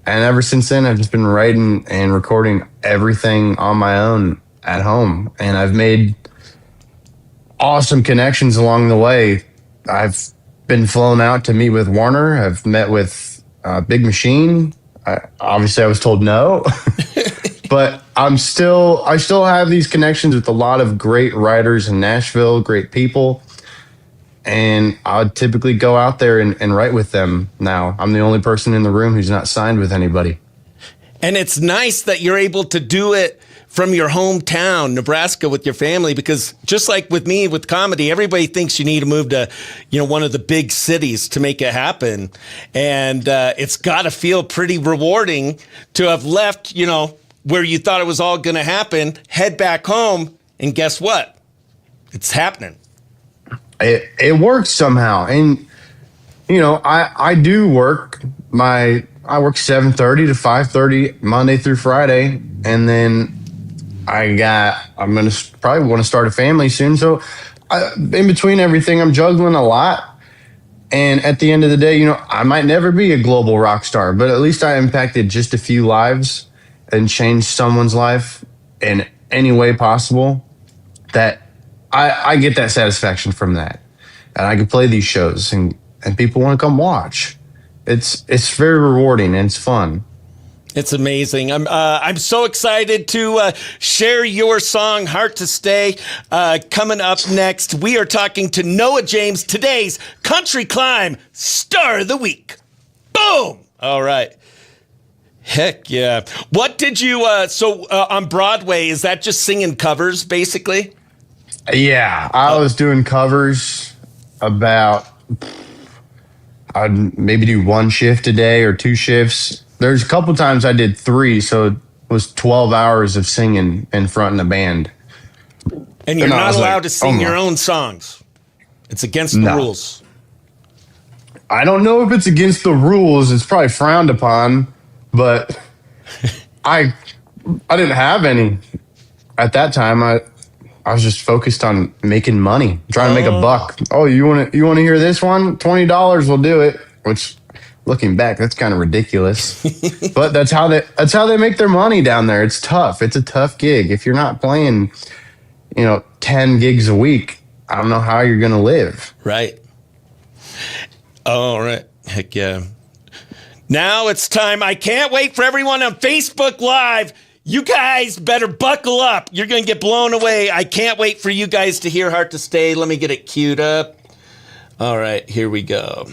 And ever since then, I've just been writing and recording everything on my own at home. And I've made awesome connections along the way. I've been flown out to meet with Warner. I've met with Big Machine. Obviously, I was told no. But I still have these connections with a lot of great writers in Nashville, great people. And I would typically go out there and write with them now. I'm the only person in the room who's not signed with anybody. And it's nice that you're able to do it from your hometown, Nebraska, with your family, because just like with me, with comedy, everybody thinks you need to move to, one of the big cities to make it happen. And it's got to feel pretty rewarding to have left, where you thought it was all going to happen, head back home, and guess what? It's happening. It works somehow. And, I do work. I work 7:30 to 5:30 Monday through Friday. And then I'm going to probably want to start a family soon. So in between everything, I'm juggling a lot. And at the end of the day, I might never be a global rock star, but at least I impacted just a few lives and changed someone's life in any way possible. That I get that satisfaction from that. And I can play these shows and people want to come watch. It's very rewarding and it's fun. It's amazing. I'm so excited to share your song, Heart to Stay. Coming up next, we are talking to Noah James, today's Country Climb Star of the Week. Boom! All right. Heck yeah. What did you, on Broadway, is that just singing covers, basically? Yeah, I was doing covers about, I'd maybe do one shift a day or two shifts. There's a couple times I did 3, so it was 12 hours of singing in front of the band. And you're not allowed to sing your own songs. It's against the rules. I don't know if it's against the rules. It's probably frowned upon, but I didn't have any at that time. I was just focused on making money, trying to make a buck. Oh, you want to hear this one? $20 will do it. Which, looking back, that's kind of ridiculous. But that's how they make their money down there. It's tough. It's a tough gig. If you're not playing, 10 gigs a week, I don't know how you're gonna live. Right. All right. Heck yeah. Now it's time. I can't wait for everyone on Facebook Live. You guys better buckle up. You're going to get blown away. I can't wait for you guys to hear Heart to Stay. Let me get it queued up. All right, here we go.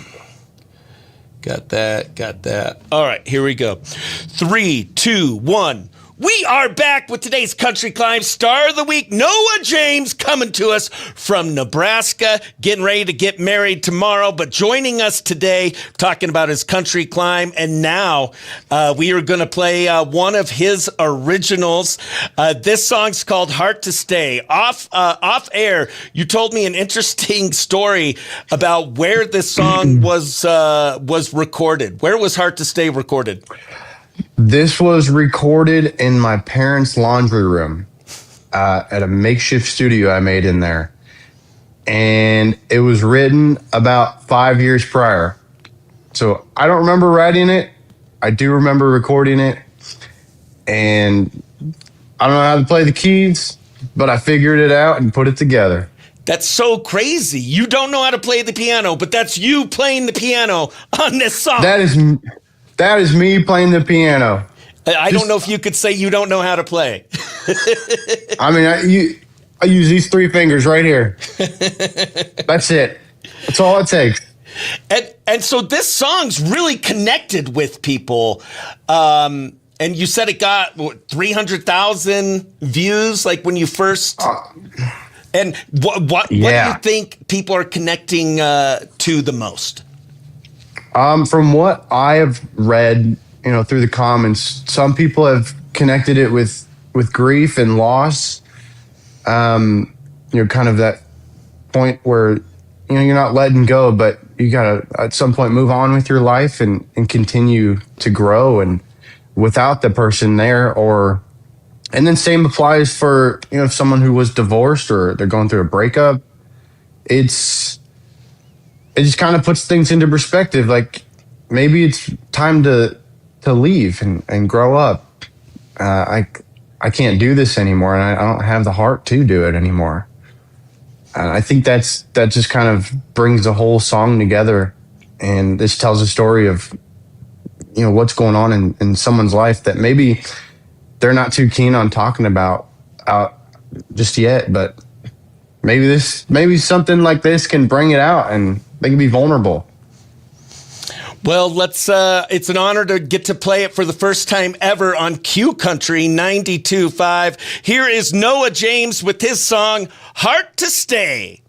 Got that. All right, here we go. 3, 2, 1. We are back with today's Country Climb Star of the Week, Noah James, coming to us from Nebraska, getting ready to get married tomorrow, but joining us today, talking about his country climb. And now we are going to play one of his originals. This song's called Heart to Stay. Off air, you told me an interesting story about where this song was recorded. Where was Heart to Stay recorded? This was recorded in my parents' laundry room at a makeshift studio I made in there. And it was written about 5 years prior. So I don't remember writing it. I do remember recording it. And I don't know how to play the keys, but I figured it out and put it together. That's so crazy. You don't know how to play the piano, but that's you playing the piano on this song. That is me playing the piano. I don't know if you could say you don't know how to play. I mean, I use these 3 fingers right here. That's it. That's all it takes. And so this song's really connected with people. And you said it got 300,000 views, like when you first. And what do you think people are connecting to the most? From what I have read, through the comments, some people have connected it with grief and loss. Kind of that point where, you're not letting go, but you gotta at some point move on with your life and continue to grow and without the person there. And then same applies for, someone who was divorced or they're going through a breakup. It just kind of puts things into perspective. Like maybe it's time to leave and grow up. I can't do this anymore, and I don't have the heart to do it anymore. I think that just kind of brings the whole song together, and this tells a story of what's going on in someone's life that maybe they're not too keen on talking about just yet, but maybe something like this can bring it out and they can be vulnerable. Well, it's an honor to get to play it for the first time ever on Q Country 92.5. Here is Noah James with his song, Heart to Stay.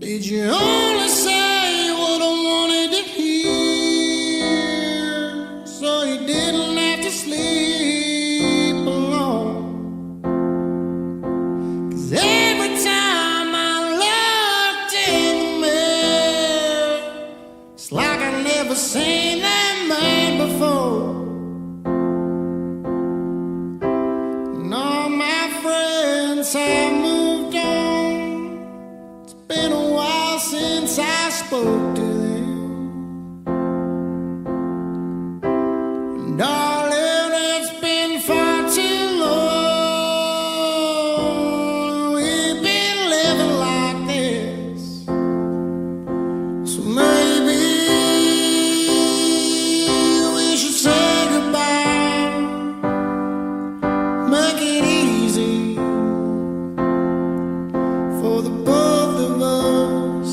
Did you only say what I wanted to hear, so you didn't have to sleep alone? 'Cause every time I looked in the mirror, it's like I never seen that man guess I moved on. It's been a while since I spoke to them. Darling, it's been far too long. We've been living like this. So maybe we should say goodbye. Make it easy for the both of us.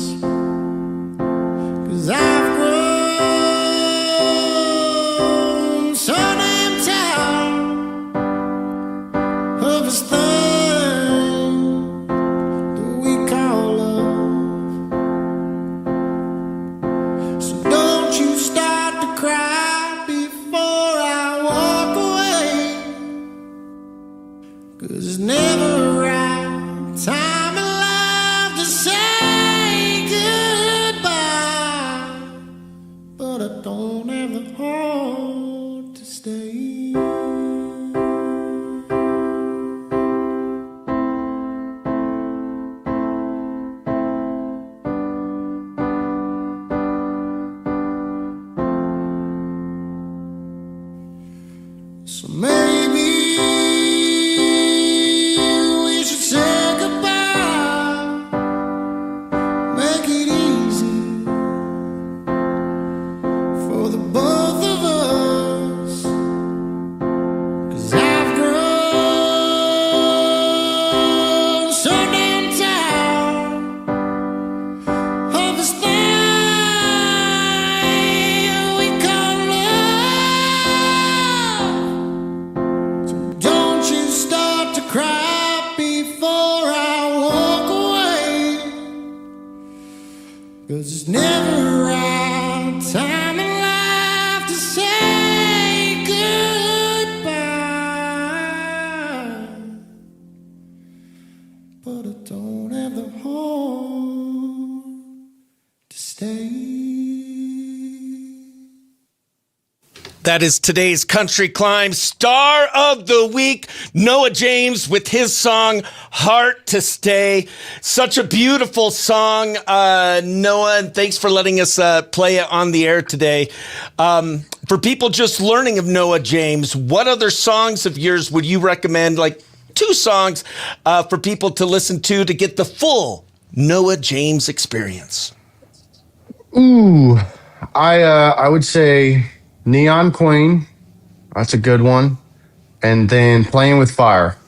'Cause I've grown so damn tired of this thing that we call love. So don't you start to cry before I walk away. 'Cause it's never a right time in life to say goodbye. But I don't have the heart to stay. So maybe we should say goodbye. Make it easy for the both of us. 'Cause I've grown so damn tired of this thing we call love. Don't you start to cry before I walk away. 'Cause it's never a right time in life to say goodbye. But I don't have the heart to stay. That is today's Country Climb Star of the Week, Noah James with his song, Heart to Stay. Such a beautiful song, Noah, and thanks for letting us play it on the air today. For people just learning of Noah James, what other songs of yours would you recommend, like 2 songs, for people to listen to get the full Noah James experience? Ooh, I would say Neon Queen. That's a good one. And then Playing with Fire.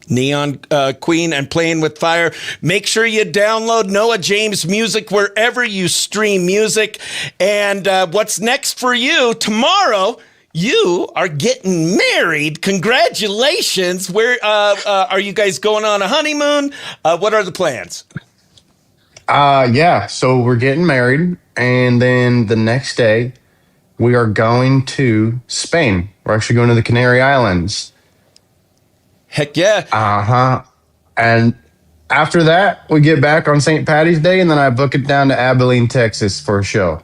Neon Queen and Playing with Fire. Make sure you download Noah James music wherever you stream music. And what's next for you? Tomorrow, you are getting married. Congratulations. Where are you guys going on a honeymoon? What are the plans? Yeah, so we're getting married. And then the next day, we are going to Spain. We're actually going to the Canary Islands. Heck yeah. Uh-huh. And after that, we get back on St. Patty's Day, and then I book it down to Abilene, Texas for a show.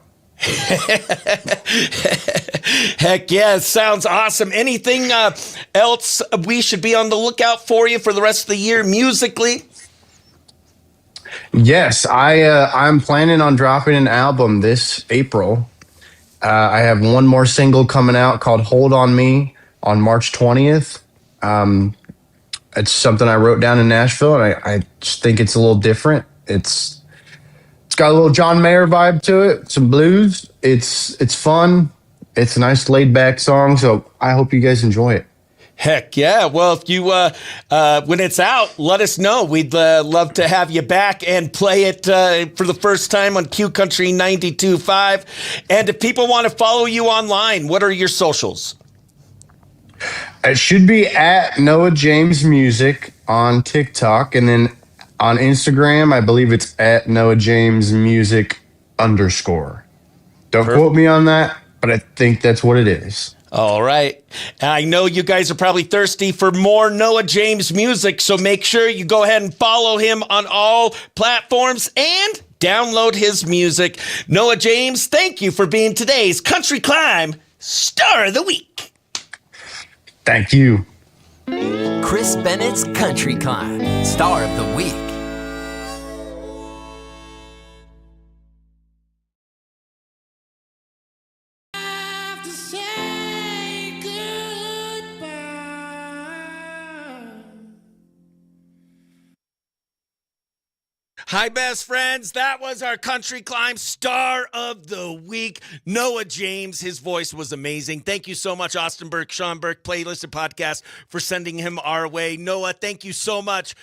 Heck yeah, sounds awesome. Anything else we should be on the lookout for you for the rest of the year musically? Yes, I'm planning on dropping an album this April. I have one more single coming out called Hold On Me on March 20th. It's something I wrote down in Nashville, and I just think it's a little different. It's got a little John Mayer vibe to it, some blues. It's fun. It's a nice laid back song, so I hope you guys enjoy it. Heck yeah. Well, if you, when it's out, let us know. We'd love to have you back and play it for the first time on Q Country 92.5. And if people want to follow you online, what are your socials? It should be at Noah James Music on TikTok. And then on Instagram, I believe it's at Noah James Music _. Don't quote me on that, but I think that's what it is. All right. I know you guys are probably thirsty for more Noah James music, so make sure you go ahead and follow him on all platforms and download his music. Noah James, thank you for being today's Country Climb Star of the Week. Thank you. Chris Bennett's Country Climb, Star of the Week. Have to say goodbye. Hi, best friends. That was our Country Climb Star of the Week, Noah James. His voice was amazing. Thank you so much, Austin Burke, Sean Burke, Playlist and Podcast, for sending him our way. Noah, thank you so much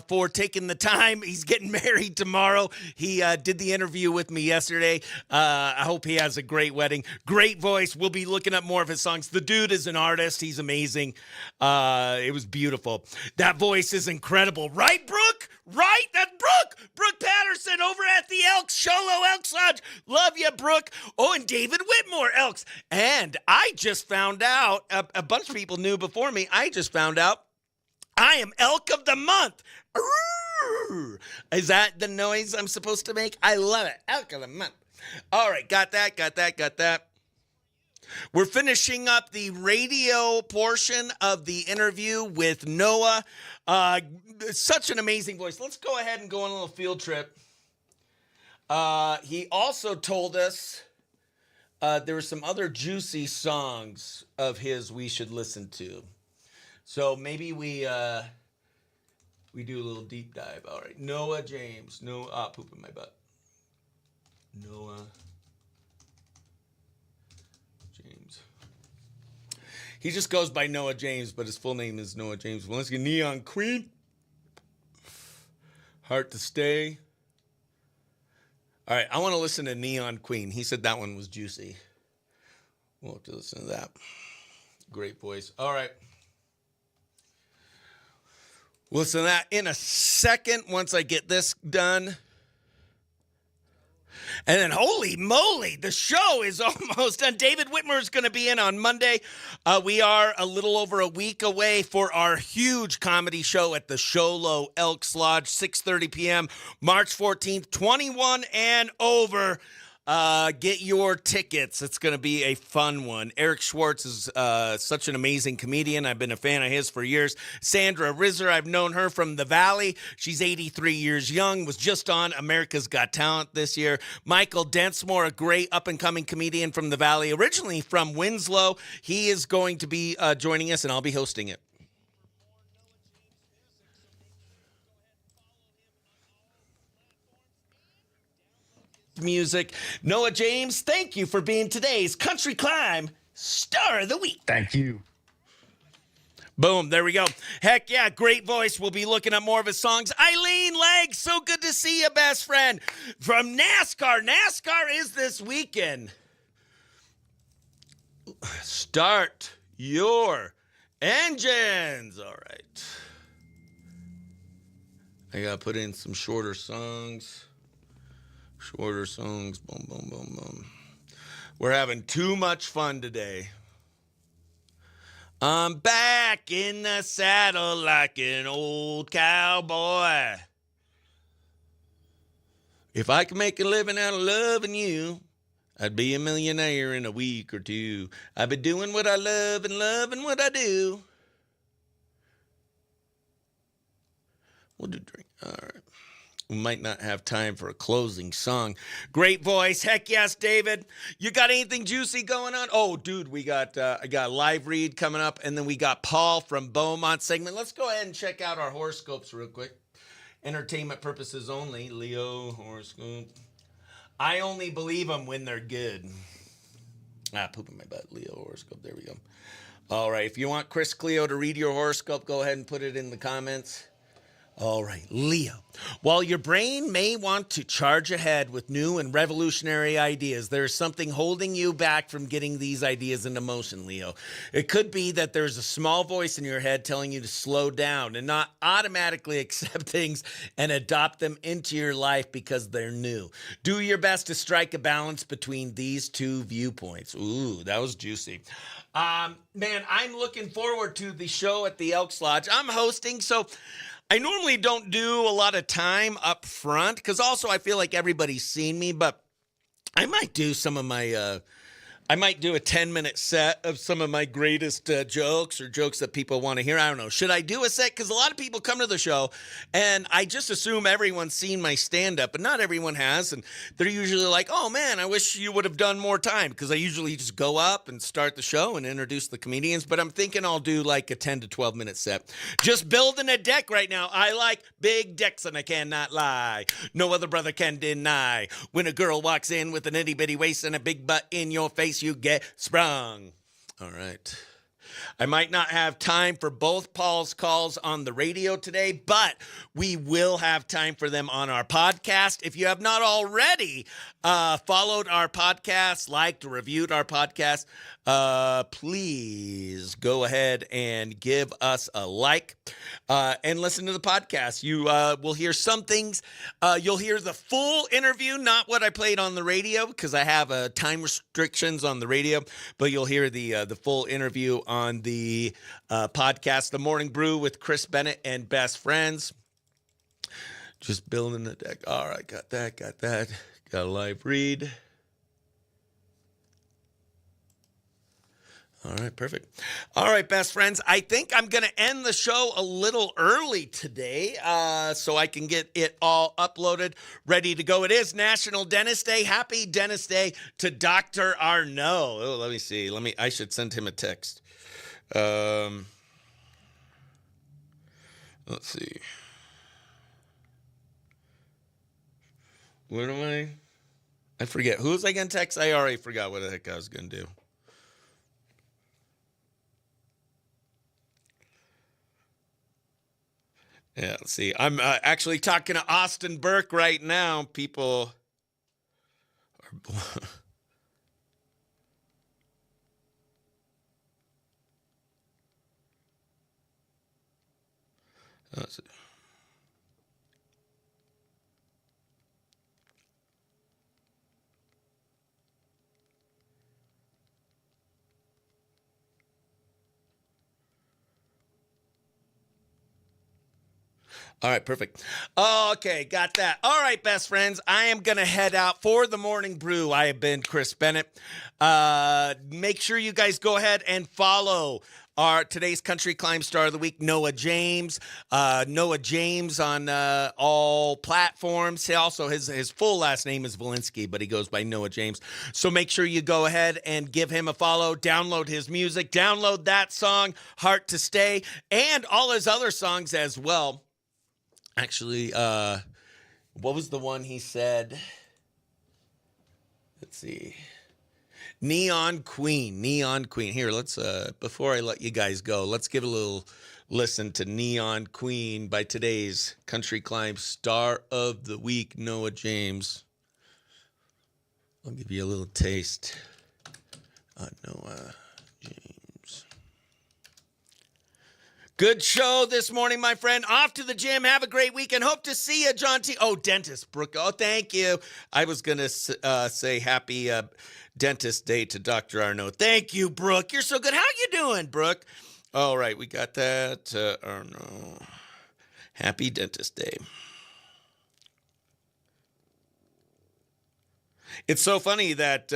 for taking the time. He's getting married tomorrow. He did the interview with me yesterday. I hope he has a great wedding. Great voice. We'll be looking up more of his songs. The dude is an artist. He's amazing. It was beautiful. That voice is incredible. Right, Brooke? Right? That's Brooke. Brooke Patterson over at the Elks, Sholo Elks Lodge. Love you, Brooke. Oh, and David Whitmore, Elks. And I just found out, a bunch of people knew before me, I just found out I am Elk of the Month. Arrgh. Is that the noise I'm supposed to make? I love it. Elk of the Month. All right, got that. We're finishing up the radio portion of the interview with Noah. Such an amazing voice. Let's go ahead and go on a little field trip. He also told us there were some other juicy songs of his we should listen to. So maybe we do a little deep dive. All right, Noah James. Poop in my butt. Noah James. He just goes by Noah James, but his full name is Noah James Walensky. Neon Queen. Heart to Stay. All right, I want to listen to Neon Queen. He said that one was juicy. We'll have to listen to that. Great voice. All right. We'll listen to that in a second once I get this done. And then, holy moly, the show is almost done. David Whitmer is going to be in on Monday. We are a little over a week away for our huge comedy show at the Sholo Elks Lodge, 6:30 p.m., March 14th, 21 and over. Get your tickets. It's going to be a fun one. Eric Schwartz is such an amazing comedian. I've been a fan of his for years. Sandra Rizzer, I've known her from the Valley. She's 83 years young, was just on America's Got Talent this year. Michael Densmore, a great up-and-coming comedian from the Valley, originally from Winslow. He is going to be joining us, and I'll be hosting it. Music. Noah James, thank you for being today's Country Climb Star of the Week. Thank you. Boom, there we go. Heck yeah, great voice. We'll be looking at more of his songs. Eileen Legg, so good to see you, best friend. From NASCAR. NASCAR is this weekend. Start your engines. All right. I got to put in some shorter songs. Shorter songs, boom, boom, boom, boom. We're having too much fun today. I'm back in the saddle like an old cowboy. If I could make a living out of loving you, I'd be a millionaire in a week or two. I've been doing what I love and loving what I do. We'll do drink. All right. We might not have time for a closing song. Great voice. Heck yes, David. You got anything juicy going on? Oh, dude, I got a live read coming up, and then we got Paul from Beaumont segment. Let's go ahead and check out our horoscopes real quick. Entertainment purposes only. Leo horoscope. I only believe them when they're good. Poop in my butt. Leo horoscope. There we go. All right. If you want Chris Cleo to read your horoscope, go ahead and put it in the comments. All right, Leo. While your brain may want to charge ahead with new and revolutionary ideas, there's something holding you back from getting these ideas into motion, Leo. It could be that there's a small voice in your head telling you to slow down and not automatically accept things and adopt them into your life because they're new. Do your best to strike a balance between these two viewpoints. Ooh, that was juicy. Man, I'm looking forward to the show at the Elks Lodge. I'm hosting, so I normally don't do a lot of time up front because also I feel like everybody's seen me, but I might do some of my I might do a 10-minute set of some of my greatest jokes or jokes that people want to hear. I don't know. Should I do a set? Because a lot of people come to the show, and I just assume everyone's seen my stand-up, but not everyone has. And they're usually like, oh, man, I wish you would have done more time, because I usually just go up and start the show and introduce the comedians. But I'm thinking I'll do like a 10 to 12-minute set. Just building a deck right now. I like big decks, and I cannot lie. No other brother can deny. When a girl walks in with an itty-bitty waist and a big butt in your face, you get sprung. All right. I might not have time for both Paul's calls on the radio today, but we will have time for them on our podcast. If you have not already followed our podcast, liked or reviewed our podcast, please go ahead and give us a like and listen to the podcast. You will hear some things. You'll hear the full interview, not what I played on the radio, because I have time restrictions on the radio, but you'll hear the full interview on the podcast, The Morning Brew with Chris Bennett and Best Friends. Just building the deck. All right, got that. Got a live read. All right, perfect. All right, best friends, I think I'm going to end the show a little early today so I can get it all uploaded, ready to go. It is National Dentist Day. Happy Dentist Day to Dr. Arnaud. Oh, let me see. I should send him a text. Let's see. Where am I forget. Who was I going to text? I already forgot what the heck I was going to do. Yeah, let's see. I'm actually talking to Austin Burke right now. People are... Let's see. All right, perfect. Okay, got that. All right, best friends, I am going to head out for the Morning Brew. I have been Chris Bennett. Make sure you guys go ahead and follow our today's Country Climb Star of the Week, Noah James. Noah James on all platforms. Also, his full last name is Valinsky, but he goes by Noah James. So make sure you go ahead and give him a follow. Download his music. Download that song, Heart to Stay, and all his other songs as well. Actually, what was the one he said? Let's see. Neon Queen. Here, let's, before I let you guys go, let's give a little listen to Neon Queen by today's Country Climb Star of the Week, Noah James. I'll give you a little taste on Noah James. Good show this morning, my friend. Off to the gym. Have a great weekend. Hope to see you, John T. Oh, Dentist Brooke. Oh, thank you. I was going to say happy Dentist Day to Dr. Arnaud. Thank you, Brooke. You're so good. How you doing, Brooke? All right, we got that. Arnaud. Happy Dentist Day. It's so funny that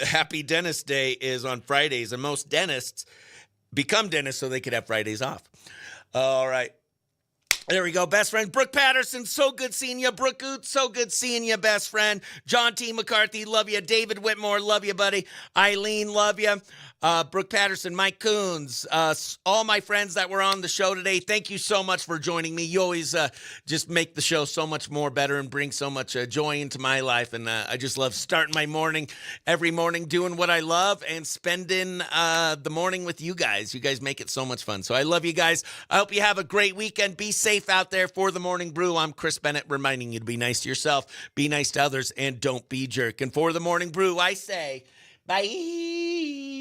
Happy Dentist Day is on Fridays, and most dentists become dentists so they could have Fridays off. All right. There we go, best friend. Brooke Patterson, so good seeing you. Brooke Oot, so good seeing you, best friend. John T. McCarthy, love you. David Whitmore, love you, buddy. Eileen, love you. Brooke Patterson, Mike Coons, all my friends that were on the show today, thank you so much for joining me. You always just make the show so much more better and bring so much joy into my life. And I just love starting my morning, every morning, doing what I love and spending the morning with you guys. You guys make it so much fun. So I love you guys. I hope you have a great weekend. Be safe out there. For the Morning Brew, I'm Chris Bennett, reminding you to be nice to yourself, be nice to others, and don't be jerk. And for the Morning Brew, I say, bye.